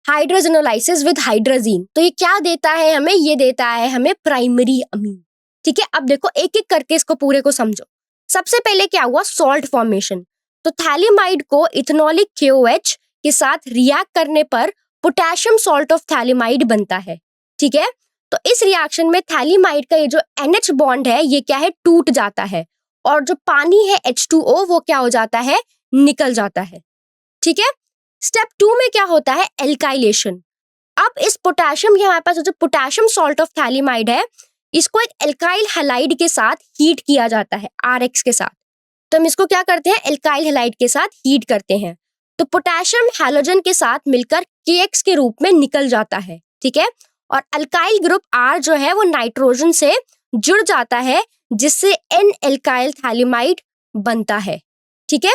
हाइड्रोजनोलाइसिस विद हाइड्रोजीन। तो ये क्या देता है हमें, ये देता है हमें प्राइमरी अमीन। ठीक है, अब देखो एक एक करके इसको पूरे को समझो। सबसे पहले क्या हुआ, सॉल्ट फॉर्मेशन। तो थैलेमाइड को इथेनॉलिक KOH के साथ रिएक्ट करने पर पोटेशियम सॉल्ट ऑफ थैलेमाइड बनता है। ठीक है, तो इस रिएक्शन में थैलेमाइड का ये जो NH बॉन्ड है ये क्या है, टूट जाता है और जो पानी है H2O वो क्या हो जाता है, निकल जाता है। ठीक है, स्टेप 2 में क्या होता है, एल्काइलेशन। अब इस पोटेशियम के हमारे पास जो पोटेशियम सॉल्ट ऑफ थैलेमाइड है इसको एक एल्काइल हैलाइड के साथ हीट किया जाता है RX के साथ। तो हम इसको क्या करते हैं, एल्काइल हैलाइड के साथ हीट करते हैं तो पोटेशियम हैलोजन के साथ मिलकर KX के रूप में निकल जाता है। ठीक है, और अल्काइल ग्रुप R जो है वो नाइट्रोजन से जुड़ जाता है जिससे N एल्काइल थैलेमाइड बनता है। ठीक है,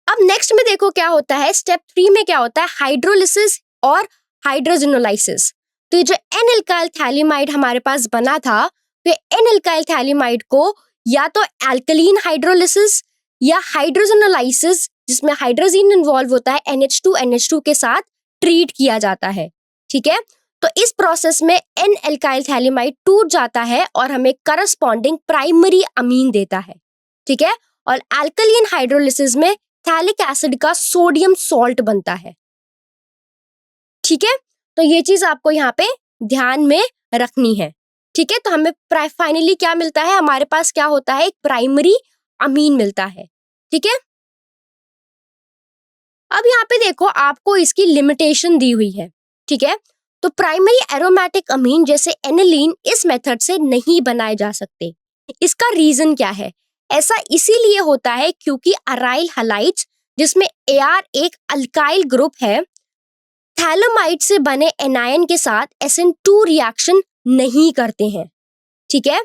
अब नेक्स्ट में देखो क्या होता है, स्टेप 3 में क्या होता है, हाइड्रोलिसिस और हाइड्रोजनोलाइसिस। तो ये जो N एल्काइल थैलेमाइड हमारे पास बना था तो N एल्काइल थैलेमाइड को या तो एल्कलीन हाइड्रोलिसिस या हाइड्रोजनोलाइसिस जिसमें हाइड्रोजीन इन्वॉल्व होता है NH2 के साथ ट्रीट किया जाता है। ठीक है, तो इस प्रोसेस में N एल्काइल थैलेमाइड टूट जाता है और हमें करस्पॉन्डिंग प्राइमरी अमीन देता है। ठीक है, और एल्कलीन हाइड्रोलिसिस में थैलिक एसिड का सोडियम सॉल्ट बनता है। ठीक है, तो ये चीज आपको यहाँ पे ध्यान में रखनी है। ठीक है, तो हमें फाइनली क्या मिलता है, हमारे पास क्या होता है, एक प्राइमरी अमीन मिलता है। ठीक है, अब यहाँ पे देखो आपको इसकी लिमिटेशन दी हुई है। ठीक है, तो प्राइमरी एरोमेटिक अमीन जैसे एनिलीन इस मेथड से नहीं बनाए जा सकते। इसका रीजन क्या है, ऐसा इसीलिए होता है क्योंकि अराइल हैलाइड्स जिसमें Ar एक अल्काइल ग्रुप है थैलेमाइड से बने एनायन के साथ SN2 रिएक्शन नहीं करते हैं। ठीक है,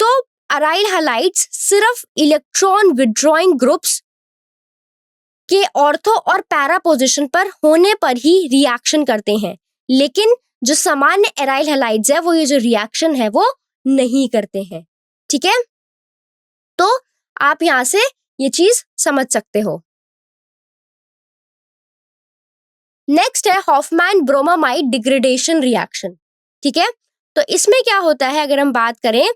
तो अराइल हैलाइड्स सिर्फ इलेक्ट्रॉन विड्रॉइंग ग्रुप्स के ऑर्थो और पैरा पोजीशन पर होने पर ही रिएक्शन करते हैं, लेकिन जो सामान्य एराइल हैलाइड्स है वो ये जो रिएक्शन है वो नहीं करते हैं। ठीक है, तो आप यहां से ये चीज समझ सकते हो। नेक्स्ट है हॉफमैन ब्रोमामाइड डिग्रेडेशन रिएक्शन। ठीक है, तो इसमें क्या होता है अगर हम बात करें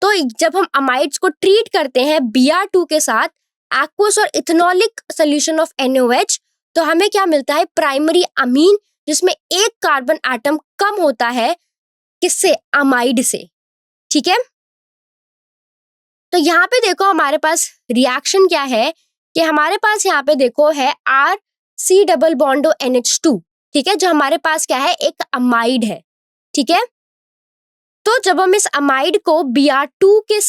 तो जब हम अमाइड्स को ट्रीट करते हैं Br2 के साथ एक्वस और इथेनॉलिक सोल्यूशन ऑफ NaOH तो हमें क्या मिलता है, प्राइमरी अमीन जिसमें एक कार्बन एटम कम होता है किससे, अमाइड से। ठीक है, तो यहाँ पे देखो हमारे पास रिएक्शन क्या है कि हमारे पास यहाँ पे देखो है RC डबल बॉन्डो NH2। ठीक है, जो हमारे पास क्या है, एक अमाइड है। ठीक है, तो जब हम इस अमाइड को Br2 के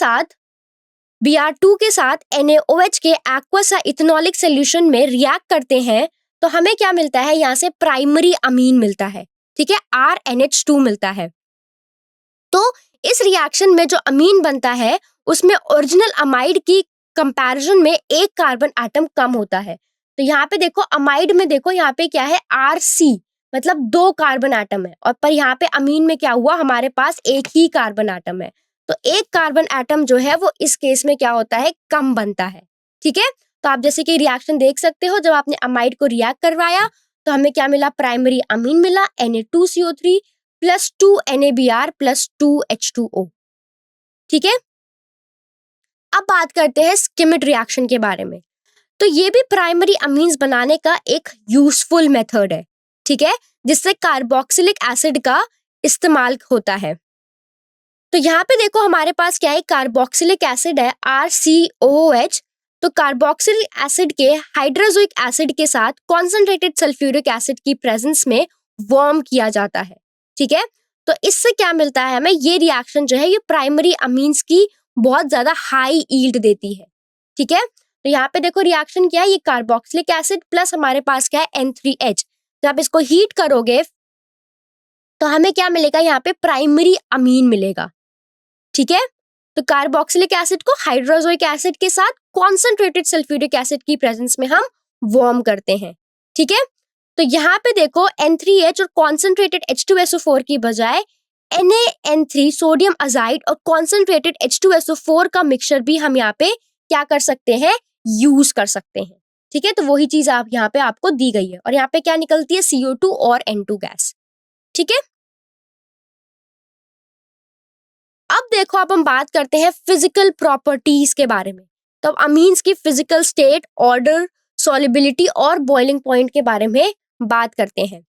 साथ NaOH के एक्वस या इथेनॉलिक सोल्यूशन में रिएक्ट करते हैं तो हमें क्या मिलता है, यहाँ से प्राइमरी अमीन मिलता है। ठीक है, RNH2 मिलता है। तो इस रिएक्शन में जो अमीन बनता है उसमें ओरिजिनल अमाइड की कंपैरिजन में एक कार्बन एटम कम होता है। तो यहाँ पे देखो अमाइड में देखो यहाँ पे क्या है RC, मतलब 2 कार्बन एटम है, और पर यहाँ पे अमीन में क्या हुआ, हमारे पास एक ही कार्बन एटम है। तो एक कार्बन एटम जो है वो इस केस में क्या होता है, कम बनता है। ठीक है, तो आप जैसे कि रिएक्शन देख सकते हो, जब आपने अमाइड को रिएक्ट करवाया तो हमें क्या मिला, प्राइमरी अमीन मिला Na2CO3 plus 2 NaBr plus 2 H2O। ठीक है, अब बात करते हैं स्किमिड रिएक्शन के बारे में। तो ये भी प्राइमरी अमीन्स बनाने का एक यूजफुल मेथड है। ठीक है, जिससे कार्बोक्सिलिक एसिड का इस्तेमाल होता है। तो यहाँ पे देखो हमारे पास क्या है, कार्बोक्सिलिक एसिड है RCOOH। तो कार्बोक्सिलिक एसिड के हाइड्रोजोइक एसिड के साथ कॉन्सेंट्रेटेड सल्फ्यूरिक एसिड की प्रेजेंस में वार्म किया जाता है। ठीक है, तो इससे क्या मिलता है हमें, ये रिएक्शन जो है ये प्राइमरी अमीन्स की बहुत ज्यादा हाई यील्ड देती है। ठीक है, तो यहाँ पे देखो रिएक्शन क्या है, ये कार्बोक्सिलिक एसिड प्लस हमारे पास क्या है N3H। जब आप इसको हीट करोगे तो हमें क्या मिलेगा, यहाँ पे प्राइमरी अमीन मिलेगा। ठीक है, तो कार्बोक्सिलिक एसिड को हाइड्रोजोइक एसिड के साथ कॉन्सेंट्रेटेड सल्फ्यूरिक एसिड की प्रेजेंस में हम वार्म करते हैं। ठीक है, तो यहाँ पे देखो N3H और कॉन्सेंट्रेटेड H2SO4 की बजाय NaN3 सोडियम अजाइड और कॉन्सेंट्रेटेड H2SO4 का मिक्सचर भी हम यहाँ पे क्या कर सकते हैं, यूज कर सकते हैं। ठीक है, तो वही चीज आप यहाँ पे आपको दी गई है, और यहाँ पे क्या निकलती है, CO2 और N2 गैस। ठीक है, अब देखो अब हम बात करते हैं फिजिकल प्रॉपर्टीज के बारे में। तो अब अमीन्स की फिजिकल स्टेट, ऑर्डर, सॉल्युबिलिटी और बॉइलिंग पॉइंट के बारे में बात करते हैं।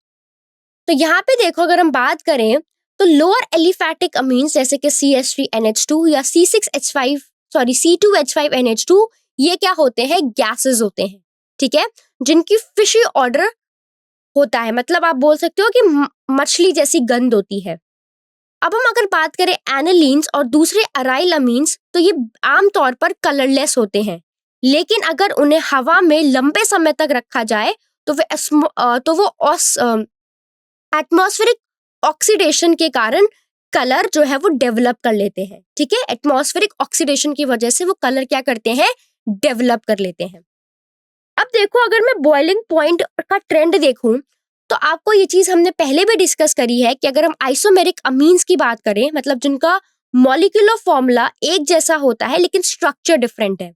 तो यहाँ पे देखो अगर हम बात करें तो लोअर एलिफैटिक अमीन्स जैसे कि CH3NH2 या C2H5NH2 ये क्या होते हैं, गैसेस होते हैं। ठीक है, जिनकी फिशी ऑर्डर होता है, मतलब आप बोल सकते हो कि मछली जैसी गंध होती है। अब हम अगर बात करें एनालीन्स और दूसरे अराइल अमीन्स, तो ये आमतौर पर कलरलेस होते हैं, लेकिन अगर उन्हें हवा में लंबे समय तक रखा जाए तो वो एटमॉस्फेरिक ऑक्सीडेशन के कारण कलर जो है वो डेवलप कर लेते हैं। ठीक है, एटमॉस्फेरिक ऑक्सीडेशन की वजह से वो कलर क्या करते हैं, डेवलप कर लेते हैं। अब देखो अगर मैं बॉइलिंग पॉइंट का ट्रेंड देखूं तो आपको ये चीज हमने पहले भी डिस्कस करी है कि अगर हम आइसोमेरिक अमीन्स की बात करें, मतलब जिनका मॉलिक्यूलर फॉर्मूला एक जैसा होता है लेकिन स्ट्रक्चर डिफरेंट है,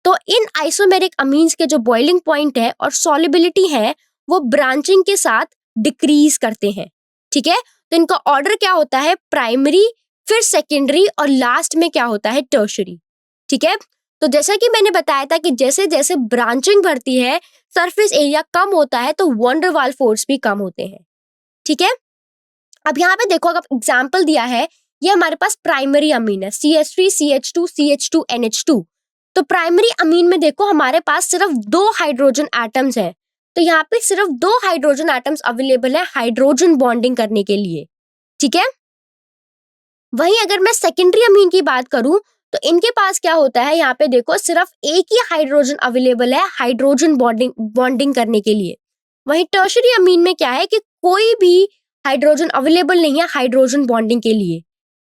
तो इन आइसोमेरिक अमीन्स के जो बॉइलिंग पॉइंट है और सॉल्युबिलिटी है वो ब्रांचिंग के साथ डिक्रीज करते हैं। ठीक है, तो इनका ऑर्डर क्या होता है, प्राइमरी, फिर सेकेंडरी और लास्ट में क्या होता है, टर्शरी। ठीक है, तो जैसा कि मैंने बताया था कि जैसे जैसे ब्रांचिंग बढ़ती है, सरफेस एरिया कम होता है, तो वंडर वाल फोर्स भी कम होते हैं। ठीक है, अब यहाँ पे देखो अगर एग्जाम्पल दिया है, ये हमारे पास प्राइमरी अमीन है CH3 CH2 CH2 NH2। तो प्राइमरी अमीन में देखो हमारे पास सिर्फ 2 हाइड्रोजन एटम्स हैं, तो यहाँ पे सिर्फ 2 हाइड्रोजन एटम्स अवेलेबल है हाइड्रोजन बॉन्डिंग करने के लिए। ठीक है, वहीं अगर मैं सेकेंडरी अमीन की बात करूं तो इनके पास क्या होता है, यहाँ पे देखो सिर्फ एक ही हाइड्रोजन अवेलेबल है हाइड्रोजन बॉन्डिंग करने के लिए। वहीं टर्शरी अमीन में क्या है कि कोई भी हाइड्रोजन अवेलेबल नहीं है हाइड्रोजन बॉन्डिंग के लिए।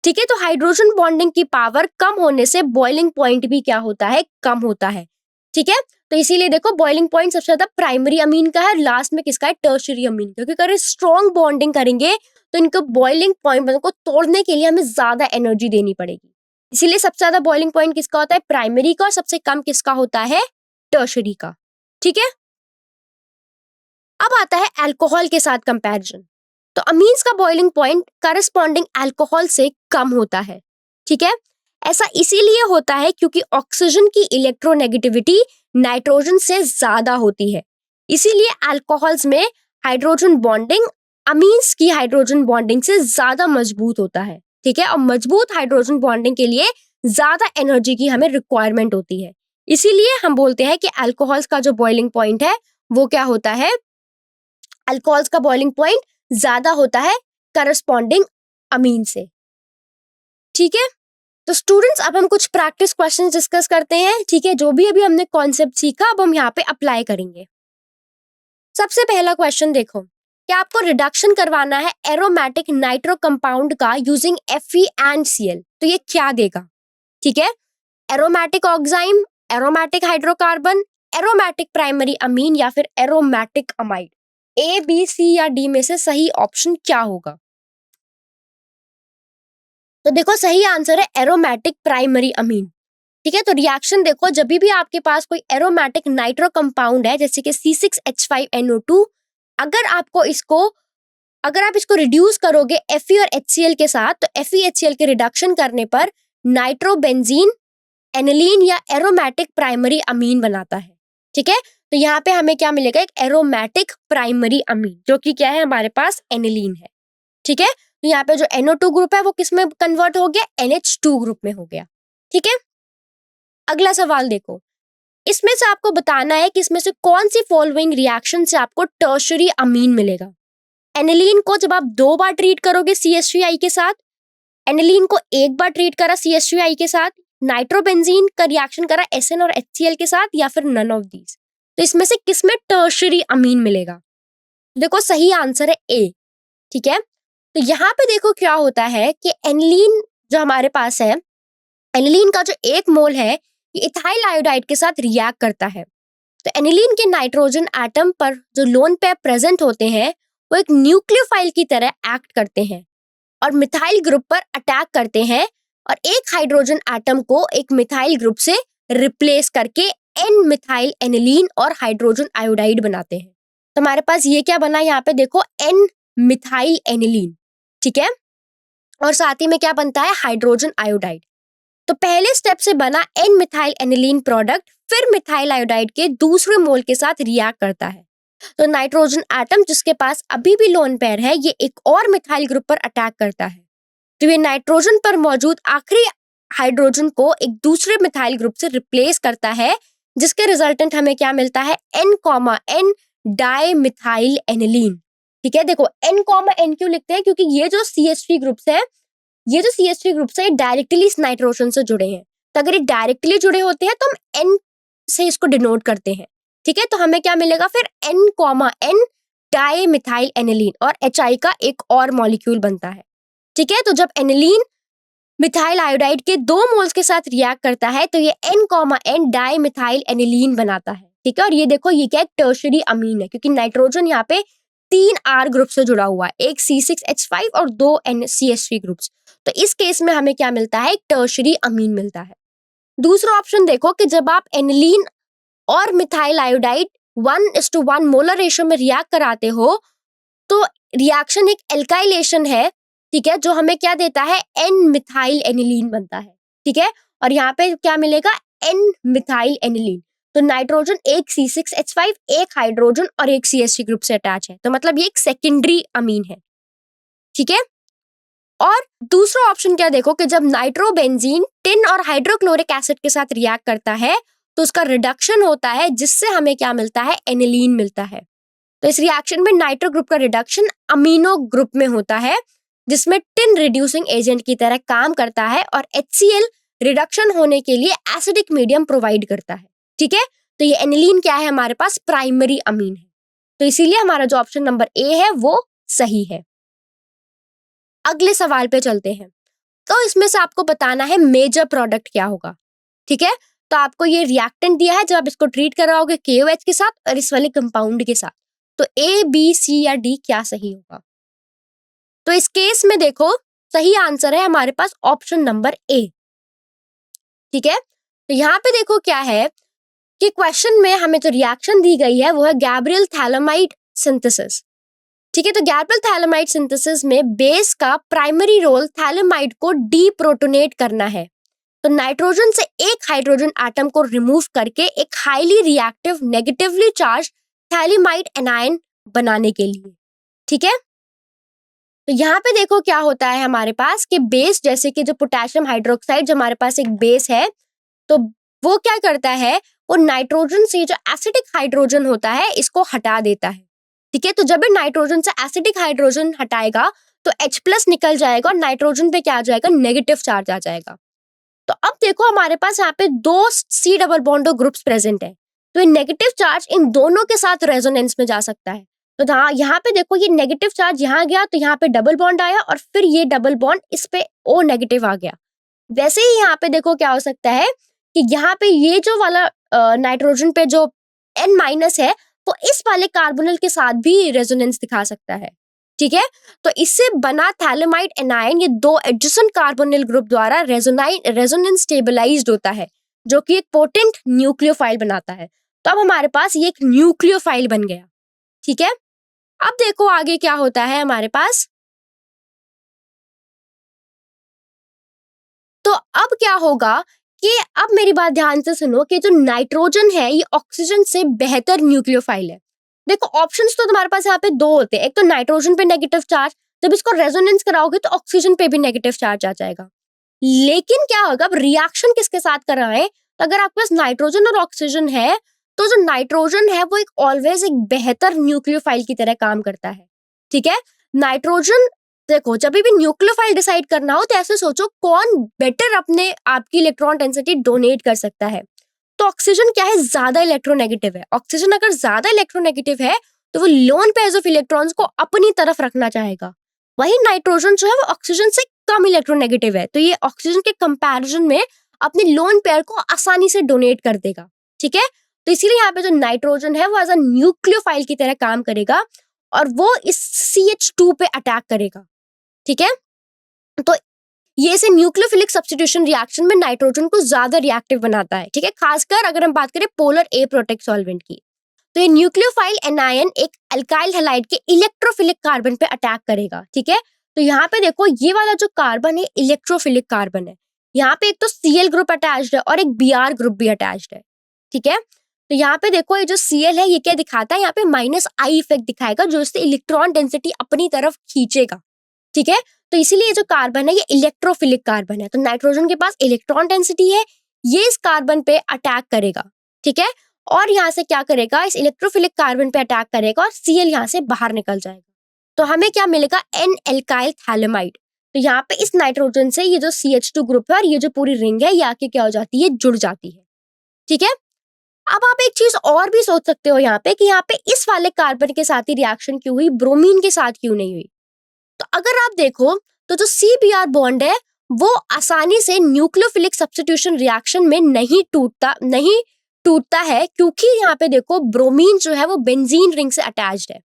ठीक है, तो हाइड्रोजन बॉन्डिंग की पावर कम होने से बॉइलिंग पॉइंट भी क्या होता है, कम होता है। ठीक है, तो इसीलिए देखो बॉइलिंग पॉइंट सबसे ज्यादा प्राइमरी अमीन का है, लास्ट में किसका है, टर्शरी अमीन का। क्योंकि अगर स्ट्रॉन्ग बॉन्डिंग करेंगे तो इनको बॉइलिंग पॉइंट को तोड़ने के लिए हमें ज्यादा एनर्जी देनी पड़ेगी। इसीलिए सबसे ज्यादा बॉइलिंग पॉइंट किसका होता है, प्राइमरी का, और सबसे कम किसका होता है, टर्शरी का। ठीक है, अब आता है अल्कोहल के साथ कंपैरिजन। तो अमीन्स का बॉइलिंग पॉइंट करस्पॉन्डिंग अल्कोहल से कम होता है। ठीक है, ऐसा इसीलिए होता है क्योंकि ऑक्सीजन की इलेक्ट्रोनेगेटिविटी नाइट्रोजन से ज्यादा होती है। इसीलिए अल्कोहल्स में हाइड्रोजन बॉन्डिंग अमीन्स की हाइड्रोजन बॉन्डिंग से ज्यादा मजबूत होता है। ठीक है, और मजबूत हाइड्रोजन बॉन्डिंग के लिए ज्यादा एनर्जी की हमें रिक्वायरमेंट होती है। इसीलिए हम बोलते हैं कि अल्कोहल्स का जो बॉइलिंग पॉइंट है वो क्या होता है, अल्कोहल्स का बॉइलिंग पॉइंट ज्यादा होता है करस्पॉन्डिंग अमीन से। ठीक है, तो स्टूडेंट्स अब हम कुछ प्रैक्टिस क्वेश्चंस डिस्कस करते हैं। ठीक है, जो भी अभी हमने कॉन्सेप्ट सीखा अब हम यहाँ पे अप्लाई करेंगे। सबसे पहला क्वेश्चन देखो, क्या आपको रिडक्शन करवाना है एरोमेटिक नाइट्रो कंपाउंड का यूजिंग FeNCl, तो ये क्या देगा। ठीक है, aromatic oxime, aromatic hydrocarbon, aromatic primary amine या फिर एरोमेटिक अमाइड। ए, बी, सी या डी में से सही ऑप्शन क्या होगा? तो देखो सही आंसर है एरोमेटिक प्राइमरी अमीन। ठीक है, तो रिएक्शन देखो, जब भी आपके पास कोई एरोमेटिक नाइट्रो कंपाउंड है जैसे कि C6H5NO2, अगर आप इसको रिड्यूस करोगे Fe और HCl के साथ, तो FeHCl के रिडक्शन करने पर नाइट्रोबेंजीन एनिलीन या एरोमेटिक प्राइमरी अमीन बनाता है। ठीक है, तो यहाँ पे हमें क्या मिलेगा? एक एरोमेटिक प्राइमरी अमीन, जो कि क्या है हमारे पास? एनिलीन है। ठीक है, तो यहाँ पे जो NO2 ग्रुप है वो किस में कन्वर्ट हो गया? NH2 ग्रुप में हो गया। ठीक है, अगला सवाल देखो, इसमें से आपको बताना है कि इसमें से कौन सी फॉलोइंग रिएक्शन से आपको टर्शरी अमीन मिलेगा। एनिलीन को जब आप 2 बार ट्रीट करोगे CH3I के साथ, एनिलीन को 1 बार ट्रीट करा CH3I के साथ, नाइट्रोबेंजीन का रिएक्शन करा SN और HCl के साथ, या फिर नन ऑफ दीज, तो इसमें से किसमें टर्शरी अमीन मिलेगा? देखो सही आंसर है ए। ठीक है, तो यहाँ पे देखो क्या होता है कि एनिलीन जो हमारे पास है, एनिलीन का जो 1 मोल है ये इथाइल आयोडाइड के साथ रिएक्ट करता है। तो एनिलीन के नाइट्रोजन एटम पर जो लोन पेयर प्रेजेंट होते हैं वो एक न्यूक्लियोफाइल की तरह एक्ट करते हैं और मिथाइल ग्रुप पर अटैक करते हैं और एक हाइड्रोजन एटम को एक मिथाइल ग्रुप से रिप्लेस करके एन मिथाइल एनिलीन और हाइड्रोजन आयोडाइड बनाते हैं। तो हमारे पास ये क्या बना? यहाँ पे देखो एन मिथाइल एनिलीन। ठीक है, और साथ ही में क्या बनता है? Hydrogen iodide. तो पहले स्टेप से बना एन मिथाइल एनिलीन प्रोडक्ट फिर मिथाइल आयोडाइड के दूसरे मोल के साथ रिएक्ट करता है। तो नाइट्रोजन एटम जिसके पास अभी भी लोन पेयर है ये एक और मिथाइल ग्रुप पर अटैक करता है। तो ये नाइट्रोजन पर मौजूद आखिरी हाइड्रोजन को एक दूसरे मिथाइल ग्रुप से रिप्लेस करता है, जिसके रिजल्टेंट हमें क्या मिलता है? N, di methyl aniline. ठीक है, देखो N, क्यों लिखते हैं? क्योंकि ये जो CH3 ग्रुप्स है, ये डायरेक्टली इस नाइट्रोजन से जुड़े हैं। तो अगर ये डायरेक्टली जुड़े होते हैं तो हम N से इसको डिनोट करते हैं। ठीक है, तो हमें क्या मिलेगा फिर? N, डाई मिथाइल एनिलीन और HI का एक और मॉलिक्यूल बनता है। ठीक है, तो जब एनिलीन मिथाइल आयोडाइड के 2 मोल्स के साथ रिएक्ट करता है तो ये N, डाई मिथाइल एनिलीन बनाता है। ठीक है, और ये देखो ये क्या एक टर्शरी अमीन है, क्योंकि नाइट्रोजन यहाँ पे 3 R ग्रुप से जुड़ा हुआ है, एक C6H5 और 2 CH3 ग्रुप्स। तो इस केस में हमें क्या मिलता है? एक टर्शरी अमीन मिलता है। दूसरा ऑप्शन देखो कि जब आप एनिलीन और मिथाइल आयोडाइड 1:1 मोलर रेशियो में रिएक्ट कराते हो तो रिएक्शन एक एल्काइलेशन है। ठीक है, जो हमें क्या देता है? एन मिथाइल एनिलीन बनता है। ठीक है, और यहाँ पे क्या मिलेगा? N methyl aniline. तो नाइट्रोजन एक C6H5, एक हाइड्रोजन और एक CH3 ग्रुप से अटैच है, तो मतलब ये एक सेकेंडरी अमीन है। ठीक है, और दूसरा ऑप्शन क्या देखो कि जब नाइट्रोबेंजीन टिन और हाइड्रोक्लोरिक एसिड के साथ रिएक्ट करता है तो उसका रिडक्शन होता है, जिससे हमें क्या मिलता है? एनिलीन मिलता है। तो इस रिएक्शन में नाइट्रो ग्रुप का रिडक्शन अमीनो ग्रुप में होता है, जिसमें टिन रिड्यूसिंग एजेंट की तरह काम करता है और HCl रिडक्शन होने के लिए एसिडिक मीडियम प्रोवाइड करता है। ठीक है, तो ये एनिलीन क्या है? हमारे पास प्राइमरी अमीन है, तो इसीलिए हमारा जो ऑप्शन नंबर ए है वो सही है। अगले सवाल पे चलते हैं। तो इसमें से आपको बताना है मेजर प्रोडक्ट क्या होगा। ठीक है, तो आपको ये रिएक्टेंट दिया है जब आप इसको ट्रीट कराओगे KOH के साथ और इस वाले कंपाउंड के साथ, तो A, B, C या D क्या सही होगा? तो इस केस में देखो सही आंसर है हमारे पास ऑप्शन नंबर ए। ठीक है, तो यहाँ पे देखो क्या है कि क्वेश्चन में हमें जो रिएक्शन दी गई है वो है गैब्रियल थैलेमाइड सिंथेसिस। ठीक है, तो गैब्रियल थैलेमाइड सिंथेसिस में बेस का प्राइमरी रोल थैलेमाइड को डीप्रोटोनेट करना है। तो नाइट्रोजन से एक हाइड्रोजन एटम को रिमूव करके एक highly reactive negatively charge phthalimide anion बनाने के लिए। ठीक है, तो यहाँ पे देखो क्या होता है हमारे पास कि बेस जैसे कि जो पोटेशियम हाइड्रोक्साइड जो हमारे पास एक बेस है, तो वो क्या करता है? वो नाइट्रोजन से जो एसिडिक हाइड्रोजन होता है इसको हटा देता है। ठीक है, तो जब ये नाइट्रोजन से एसिडिक हाइड्रोजन हटाएगा तो H+ निकल जाएगा और नाइट्रोजन पे क्या आ जाएगा? नेगेटिव चार्ज आ जाएगा। तो अब देखो हमारे पास यहाँ पे 2 C डबल बॉन्डो ग्रुप्स प्रेजेंट है, तो ये नेगेटिव चार्ज इन दोनों के साथ रेजोनेंस में जा सकता है। तो यहाँ पे देखो ये नेगेटिव चार्ज यहाँ गया तो यहाँ पे डबल बॉन्ड आया और फिर ये डबल बॉन्ड इस पे O नेगेटिव आ गया। वैसे ही यहाँ पे देखो क्या हो सकता है कि यहाँ पे ये जो वाला नाइट्रोजन पे जो N माइनस है वो इस वाले कार्बोनिल के साथ भी रेजोनेंस दिखा सकता है, ठीक है। तो इससे बना थैलेमाइड एनायन ये दो एडजेसेंट कार्बोनिल ग्रुप द्वारा रेजोनेंस स्टेबलाइज्ड होता है, जो कि एक पोटेंट न्यूक्लियोफाइल बनाता है। तो अब हमारे पास ये एक न्यूक्लियोफाइल बन गया, ठीक है। अब देखो आगे क्या होता है हमारे पास। तो अब क्या होगा कि अब मेरी बात ध्यान से सुनो कि जो नाइट्रोजन है ये ऑक्सीजन से बेहतर न्यूक्लियोफाइल है। देखो ऑप्शंस तो तुम्हारे पास यहाँ पे दो होते हैं, एक तो नाइट्रोजन पे नेगेटिव चार्ज, जब इसको रेजोनेंस कराओगे तो ऑक्सीजन पे भी नेगेटिव चार्ज आ जाएगा। लेकिन क्या होगा, अब रिएक्शन किसके साथ कर रहा है, तो अगर आपके पास नाइट्रोजन और ऑक्सीजन है तो जो नाइट्रोजन है वो एक ऑलवेज एक बेहतर न्यूक्लियोफाइल की तरह काम करता है, ठीक है। नाइट्रोजन देखो जब भी न्यूक्लियोफाइल डिसाइड करना हो तो ऐसे सोचो कौन बेटर अपने आपकी इलेक्ट्रॉन डेंसिटी डोनेट कर सकता है। तो ऑक्सीजन क्या है, ज्यादा इलेक्ट्रोनेगेटिव है। ऑक्सीजन अगर ज्यादा इलेक्ट्रोनेगेटिव है तो वो लोन पेयर्स ऑफ इलेक्ट्रॉन्स को अपनी तरफ रखना चाहेगा। वही नाइट्रोजन जो है वो ऑक्सीजन से कम इलेक्ट्रोनेगेटिव है, तो ये ऑक्सीजन के कंपैरिजन में अपने लोन पेयर को आसानी से डोनेट कर देगा, ठीक है। तो इसीलिए यहाँ पे जो नाइट्रोजन है वो एज अ न्यूक्लियोफाइल की तरह काम करेगा और वो इस CH2 पे अटैक करेगा, ठीक है। तो ये से न्यूक्लियोफिलिक सब्स्टिट्यूशन रिएक्शन में नाइट्रोजन को ज्यादा रिएक्टिव बनाता है, ठीक है, खासकर अगर हम बात करें पोलर ए प्रोटेक्ट सॉल्वेंट की। तो ये न्यूक्लियोफाइल एनायन एक अल्काइल हैलाइड के इलेक्ट्रोफिलिक कार्बन पे अटैक करेगा, ठीक है। तो यहाँ पे देखो ये वाला जो कार्बन है इलेक्ट्रोफिलिक कार्बन है, यहाँ पे एक तो Cl ग्रुप अटैच्ड है और एक Br ग्रुप भी अटैच्ड है, ठीक है। तो यहाँ पे देखो ये जो Cl है ये क्या दिखाता है, यहाँ पे -I इफेक्ट दिखाएगा जो इससे इलेक्ट्रॉन डेंसिटी अपनी तरफ खींचेगा, ठीक है। तो इसीलिए ये जो कार्बन है ये इलेक्ट्रोफिलिक कार्बन है। तो नाइट्रोजन के पास इलेक्ट्रॉन डेंसिटी है, ये इस कार्बन पे अटैक करेगा, ठीक है, और यहाँ से क्या करेगा, इस इलेक्ट्रोफिलिक कार्बन पे अटैक करेगा और Cl यहाँ से बाहर निकल जाएगा। तो हमें क्या मिलेगा, N एल्काइल थैलेमाइड। तो यहाँ पे इस नाइट्रोजन से ये जो CH2 ग्रुप है और ये जो पूरी रिंग है ये आके क्या हो जाती है, जुड़ जाती है, ठीक है। अब आप एक चीज और भी सोच सकते हो यहाँ पे कि यहाँ पे इस वाले कार्बन के साथ ही रिएक्शन क्यों हुई, ब्रोमीन के साथ क्यों नहीं हुई। तो अगर आप देखो तो जो CBr बॉन्ड है वो आसानी से न्यूक्लियोफिलिक सब्स्टिट्यूशन रिएक्शन में नहीं टूटता है क्योंकि यहाँ पे देखो ब्रोमीन जो है वो बेंजीन रिंग से अटैच्ड है।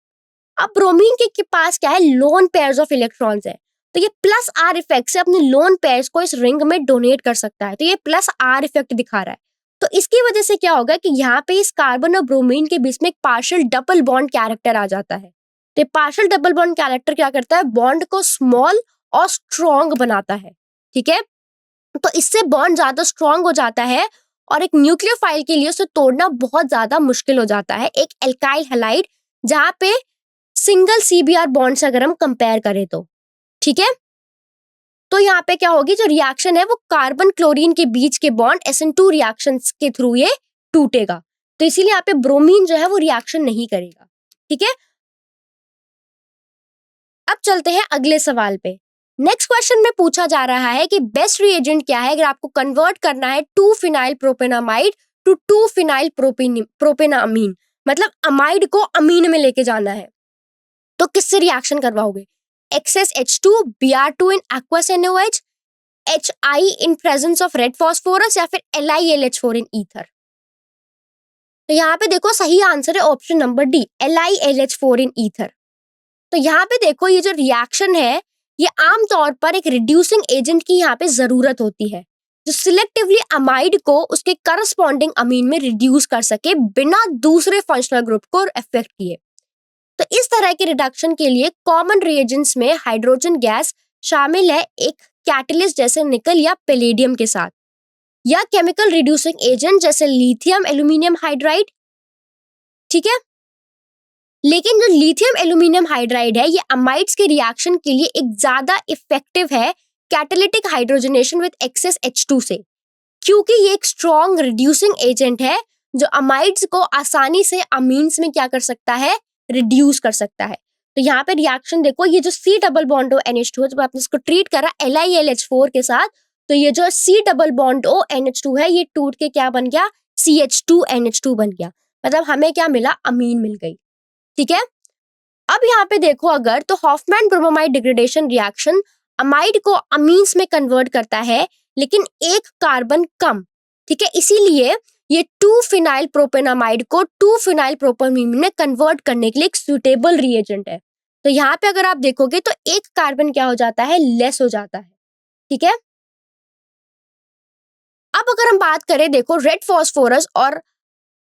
अब ब्रोमीन के पास क्या है, लोन पेयर्स ऑफ इलेक्ट्रॉन्स है, तो ये +R इफेक्ट से अपने लोन पेयर्स को इस रिंग में डोनेट कर सकता है। तो ये +R इफेक्ट दिखा रहा है। तो इसकी वजह से क्या होगा कि यहाँ पे इस कार्बन और ब्रोमीन के बीच में एक पार्शियल डबल बॉन्ड कैरेक्टर आ जाता है। तो पार्शियल डबल बॉन्ड कैरेक्टर क्या करता है, बॉन्ड को स्मॉल और स्ट्रॉन्ग बनाता है, ठीक है। तो इससे बॉन्ड ज्यादा स्ट्रॉन्ग हो जाता है और एक न्यूक्लियोफाइल के लिए उसे तोड़ना बहुत ज्यादा मुश्किल हो जाता है, एक एल्काइल हैलाइड जहाँ पे सिंगल CBr बॉन्ड से अगर हम कंपेयर करें तो, ठीक है। तो यहाँ पे क्या होगी, जो रिएक्शन है वो कार्बन क्लोरीन के बीच के बॉन्ड SN2 रिएक्शंस के थ्रू ये टूटेगा। तो इसीलिए यहाँ पे ब्रोमीन जो है वो रिएक्शन नहीं करेगा, ठीक है। अब चलते हैं अगले सवाल पे। नेक्स्ट क्वेश्चन में पूछा जा रहा है कि बेस्ट रिएजेंट क्या है अगर आपको कन्वर्ट करना है 2-फिनाइल प्रोपेनामाइड टू 2-फिनाइल प्रोपेनामीन, मतलब अमाइड को अमीन में लेके जाना है, तो किससे रिएक्शन करवाओगे, XsH2 Br2 in aqueous NaOH, HI in presence of red phosphorus या फिर LiLH4 इन ईथर। तो यहाँ पे देखो सही आंसर है option number D, LiLH4 in ether. तो यहाँ पे देखो ये जो रिएक्शन है ये आमतौर पर एक रिड्यूसिंग एजेंट की यहाँ पे जरूरत होती है जो सिलेक्टिवली अमाइड को उसके करस्पॉन्डिंग अमीन में रिड्यूस कर सके बिना दूसरे फंक्शनल ग्रुप को अफेक्ट किए। तो इस तरह के रिडक्शन के लिए कॉमन रिएजेंट्स में हाइड्रोजन गैस शामिल है, एक कैटलिस्ट जैसे निकल या पैलेडियम के साथ, या केमिकल रिड्यूसिंग एजेंट जैसे लिथियम एल्यूमिनियम हाइड्राइड, ठीक है। लेकिन जो लिथियम एल्यूमिनियम हाइड्राइड है ये अमाइड्स के रिएक्शन के लिए एक ज्यादा इफेक्टिव है catalytic hydrogenation with access H2 से, क्योंकि ये एक स्ट्रॉन्ग रिड्यूसिंग एजेंट है जो अमाइड्स को आसानी से अमीन्स में क्या कर सकता है, रिड्यूस कर सकता है। तो यहाँ पे रिएक्शन देखो, ये जो C double bond O NH2 है, जब आपने इसको ट्रीट करा LiLH4 के साथ, तो ये जो C double bond O NH2 है ये टूट के क्या बन गया, CH2 NH2 बन गया, मतलब हमें क्या मिला, अमीन मिल गई, ठीक है। अब यहाँ पे देखो अगर तो Hofmann bromamide degradation reaction amide को अमीन्स में कन्वर्ट करता है लेकिन एक कार्बन कम, ठीक है। इसीलिए ये 2-फिनाइल प्रोपेनामाइड को 2-फिनाइल प्रोपेनामीन में कन्वर्ट करने के लिए एक सुटेबल रिएजेंट है। तो यहाँ पे अगर आप देखोगे तो एक कार्बन क्या हो जाता है, लेस हो जाता है। ठीक है, अब अगर हम बात करें देखो रेड फॉस्फोरस और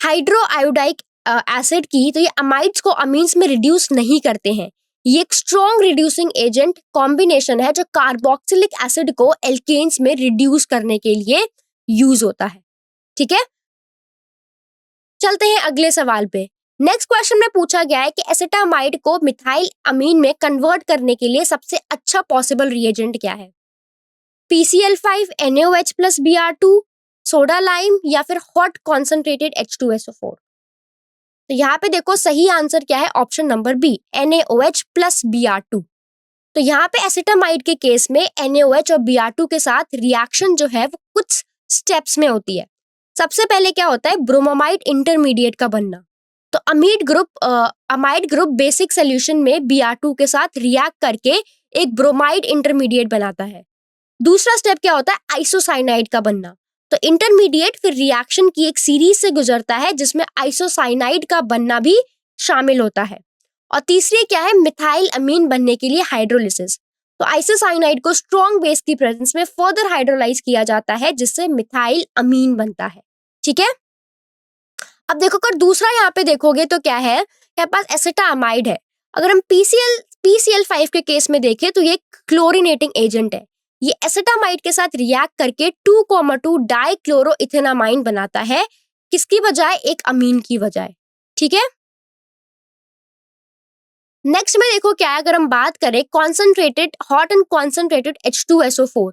हाइड्रो आयोडाइक एसिड की, तो ये अमाइड्स को अमीन्स में रिड्यूस नहीं करते हैं। ये एक स्ट्रॉन्ग रिड्यूसिंग एजेंट कॉम्बिनेशन है जो कार्बोक्सिलिक एसिड को एल्केन्स में रिड्यूस करने के लिए यूज होता है। ठीक है, चलते हैं अगले सवाल पे। नेक्स्ट क्वेश्चन में पूछा गया है कि एसिटामाइड को मिथाइल अमीन में कन्वर्ट करने के लिए सबसे अच्छा पॉसिबल रिएजेंट क्या है? PCl5 NaOH plus Br2, soda lime या फिर हॉट कॉन्सेंट्रेटेड H2SO4। तो यहाँ पे देखो सही आंसर क्या है, option number B NaOH plus Br2। तो यहाँ पे एसिटामाइड के केस में NaOH और Br2 के साथ रिएक्शन जो है वो कुछ स्टेप्स में होती है। सबसे पहले क्या होता है, ब्रोमोमाइड इंटरमीडिएट का बनना। तो अमाइड ग्रुप बेसिक सोल्यूशन में Br2 के साथ रिएक्ट करके एक ब्रोमाइड इंटरमीडिएट बनाता है। दूसरा स्टेप क्या होता है, आइसोसाइनाइड का बनना। तो इंटरमीडिएट फिर रिएक्शन की एक सीरीज से गुजरता है जिसमें आइसोसाइनाइड का बनना भी शामिल होता है। और तीसरी क्या है, मिथाइल अमीन बनने के लिए हाइड्रोलिसिस। तो आइसोसाइनाइड को स्ट्रॉन्ग बेस की प्रेजेंस में फर्दर हाइड्रोलाइज किया जाता है जिससे मिथाइल अमीन बनता है। ठीक है, अब देखो अगर दूसरा यहाँ पे देखोगे तो क्या है, यहाँ पास एसिटामाइड है। अगर हम PCl5 के केस में देखें तो ये क्लोरीनेटिंग एजेंट है। ये एसिटामाइड के साथ रिएक्ट करके 2,2 डाइक्लोरोइथेनामाइन बनाता है, किसकी बजाय, एक अमीन की बजाय। ठीक है, नेक्स्ट में देखो क्या है, अगर हम बात करें concentrated hot and concentrated H2SO4,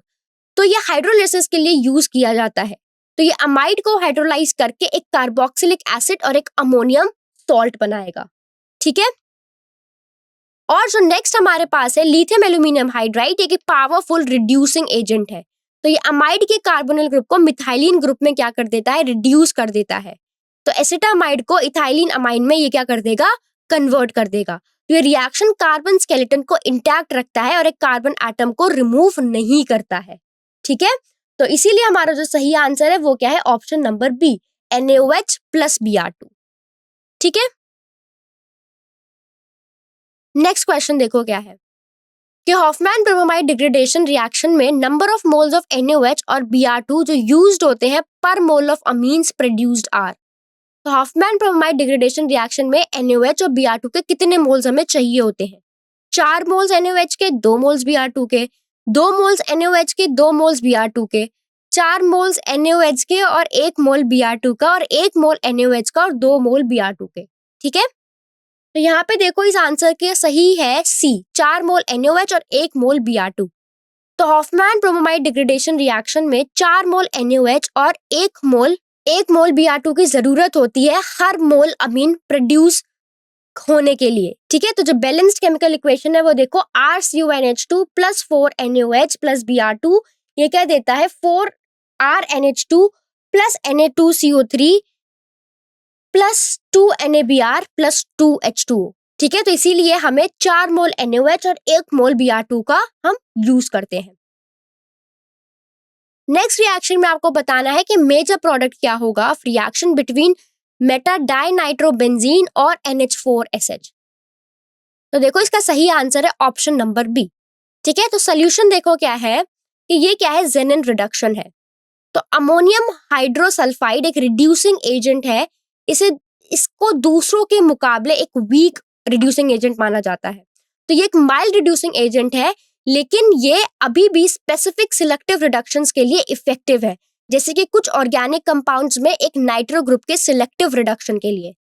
तो ये हाइड्रोलिसिस के लिए यूज किया जाता है। तो ये अमाइड को हाइड्रोलाइज करके एक कार्बोक्सिलिक एसिड और एक अमोनियम सॉल्ट बनाएगा। ठीक है, और जो नेक्स्ट हमारे पास है लिथियम एल्यूमिनियम हाइड्राइड, एक पावरफुल रिड्यूसिंग एजेंट है। तो ये अमाइड के कार्बोनिल ग्रुप को मिथाइलिन ग्रुप में क्या कर देता है, रिड्यूस कर देता है। तो एसिटामाइड को इथाइलिन अमाइन में ये क्या कर देगा, कन्वर्ट कर देगा। तो ये रिएक्शन कार्बन स्केलेटन को इंटैक्ट रखता है और एक कार्बन एटम को रिमूव नहीं करता है। ठीक है, तो इसीलिए हमारा जो सही आंसर है वो क्या है, option number B NaOH plus Br2। ठीक है, नेक्स्ट क्वेश्चन देखो क्या है कि हॉफमैन ब्रोमोमाइड डिग्रेडेशन रिएक्शन में number of moles of NaOH और Br2 जो यूज्ड होते हैं पर mole of amines produced are. तो हॉफमैन ब्रोमोमाइड डिग्रेडेशन रिएक्शन में NaOH और Br2 के कितने मोल्स हमें चाहिए होते हैं? 4 मोल्स NaOH के, 2 मोल्स Br2 के, 2 मोल्स NaOH के, 2 मोल्स Br2 के, 4 मोल्स NaOH के और 1 मोल Br2 का, और 1 मोल NaOH का और 2 मोल Br2 के। ठीक है, तो यहाँ पे देखो इस आंसर के सही है सी, 4 मोल NaOH और 1 मोल Br2। तो हॉफमैन ब्रोमोमाइड डिग्रेडेशन रिएक्शन में 4 मोल NaOH और 1 मोल Br2 की जरूरत होती है हर मोल अमीन प्रोड्यूस होने के लिए। ठीक है, तो जो बैलेंस्ड केमिकल इक्वेशन है वो देखो RCuNH2 plus 4 NaOH plus Br2, ये क्या देता है 4RNH2 plus Na2CO3 plus 2 NaBr plus 2 H2O। ठीक है, तो इसीलिए हमें 4 मोल NaOH और 1 मोल Br2 का हम यूज करते हैं। नेक्स्ट रिएक्शन में आपको बताना है कि मेजर प्रोडक्ट क्या होगा of reaction between Meta dinitrobenzene और NH4SH। तो देखो इसका सही आंसर है ऑप्शन नंबर बी। ठीक है, तो सोल्यूशन देखो क्या है कि ये क्या है, जेनिन रिडक्शन है। तो अमोनियम हाइड्रोसल्फाइड एक रिड्यूसिंग एजेंट है, इसको दूसरों के मुकाबले एक वीक रिड्यूसिंग एजेंट माना जाता है। तो ये एक माइल्ड रिड्यूसिंग एजेंट है, लेकिन ये अभी भी स्पेसिफिक सिलेक्टिव रिडक्शंस के लिए इफेक्टिव है, जैसे कि कुछ ऑर्गेनिक कंपाउंड्स में एक नाइट्रो ग्रुप के सिलेक्टिव रिडक्शन के लिए।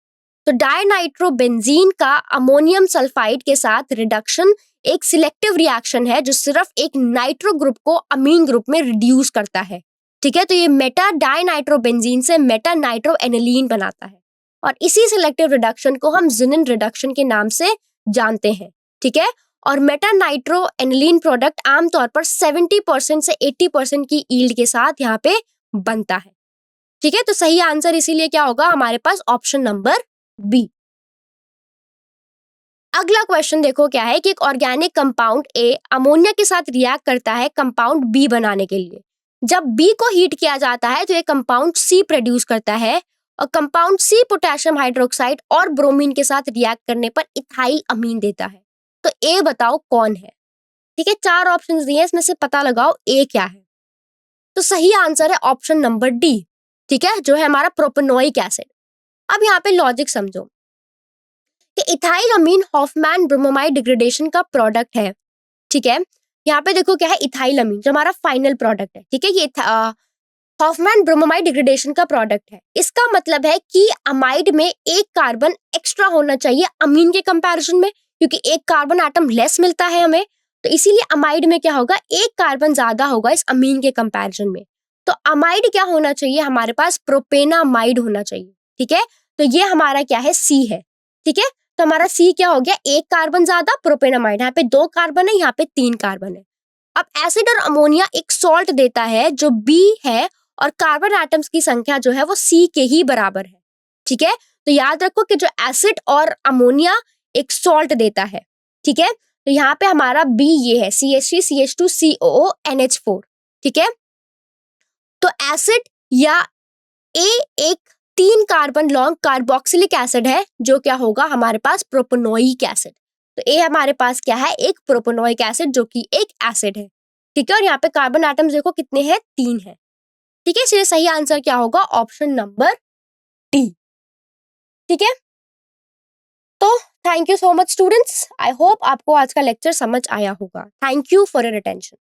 तो डाइनाइट्रोबेंजीन का अमोनियम सल्फाइड के साथ रिडक्शन एक सिलेक्टिव रिएक्शन है जो सिर्फ एक नाइट्रो ग्रुप को अमीन ग्रुप में रिड्यूस करता है। ठीक है, तो ये मेटा डाइनाइट्रोबेंजीन से मेटा नाइट्रो एनिलीन बनाता है, और इसी सिलेक्टिव रिडक्शन को हम जिनिन रिडक्शन के नाम से जानते हैं। ठीक है, और मेटा नाइट्रो एनिलीन प्रोडक्ट आमतौर पर 70% से 80% की ईल्ड के साथ यहाँ पे बनता है। ठीक है, तो सही आंसर इसीलिए क्या होगा हमारे पास, ऑप्शन नंबर बी। अगला क्वेश्चन देखो क्या है कि एक ऑर्गेनिक कंपाउंड ए अमोनिया के साथ रिएक्ट करता है कंपाउंड बी बनाने के लिए। जब बी को हीट किया जाता है तो ये कंपाउंड सी प्रोड्यूस करता है और कंपाउंड सी पोटेशियम हाइड्रोक्साइड और ब्रोमीन के साथ रिएक्ट करने पर इथाइल अमीन देता है। तो ए बताओ कौन है? ठीक है, 4 ऑप्शंस दिए, इसमें से पता लगाओ ए क्या है। तो सही आंसर है ऑप्शन नंबर डी, ठीक है, जो है हमारा प्रोपेनोइक एसिड। अब यहाँ पे लॉजिक समझो कि इथाइल अमीन हॉफमैन ब्रोमोमाइड डिग्रेडेशन का प्रोडक्ट है, ठीक है। यहाँ पे देखो क्या है, इथाइल अमीन जो हमारा फाइनल प्रोडक्ट है, ठीक है, ये हॉफमैन ब्रोमोमाइड डिग्रेडेशन का प्रोडक्ट है। इसका मतलब है कि अमाइड में एक कार्बन एक्स्ट्रा होना चाहिए अमीन के कंपैरिजन में, क्योंकि एक कार्बन एटम लेस मिलता है हमें, तो इसीलिए अमाइड में क्या होगा, एक कार्बन ज्यादा होगा इस अमीन के कंपैरिजन में। तो अमाइड क्या होना चाहिए हमारे पास, प्रोपेनामाइड होना चाहिए, ठीक है। तो ये हमारा क्या है, सी है, ठीक है। तो हमारा सी क्या हो गया, एक कार्बन ज्यादा प्रोपेनामाइड, यहाँ पे 2 कार्बन है, यहाँ पे 3 कार्बन है। अब एसिड और अमोनिया एक सॉल्ट देता है जो बी है और कार्बन एटम्स की संख्या जो है वो सी के ही बराबर है, ठीक है। तो याद रखो कि जो एसिड और अमोनिया एक सॉल्ट देता है, ठीक है। तो यहाँ पे हमारा बी ये है CH3 CH2 COO NH4, ठीक है। तो एसिड या ए एक 3 कार्बन लॉन्ग कार्बोक्सिलिक एसिड है जो क्या होगा हमारे पास, प्रोपेनोइक एसिड। तो ए हमारे पास क्या है, एक प्रोपेनोइक एसिड जो कि एक एसिड है, ठीक है। और यहाँ पे कार्बन एटम्स देखो कितने हैं, 3 है, ठीक है। इसलिए सही आंसर क्या होगा, ऑप्शन नंबर डी, ठीक है। तो thank you so much students, I hope आपको आज का लेक्चर समझ आया होगा। Thank you for your attention.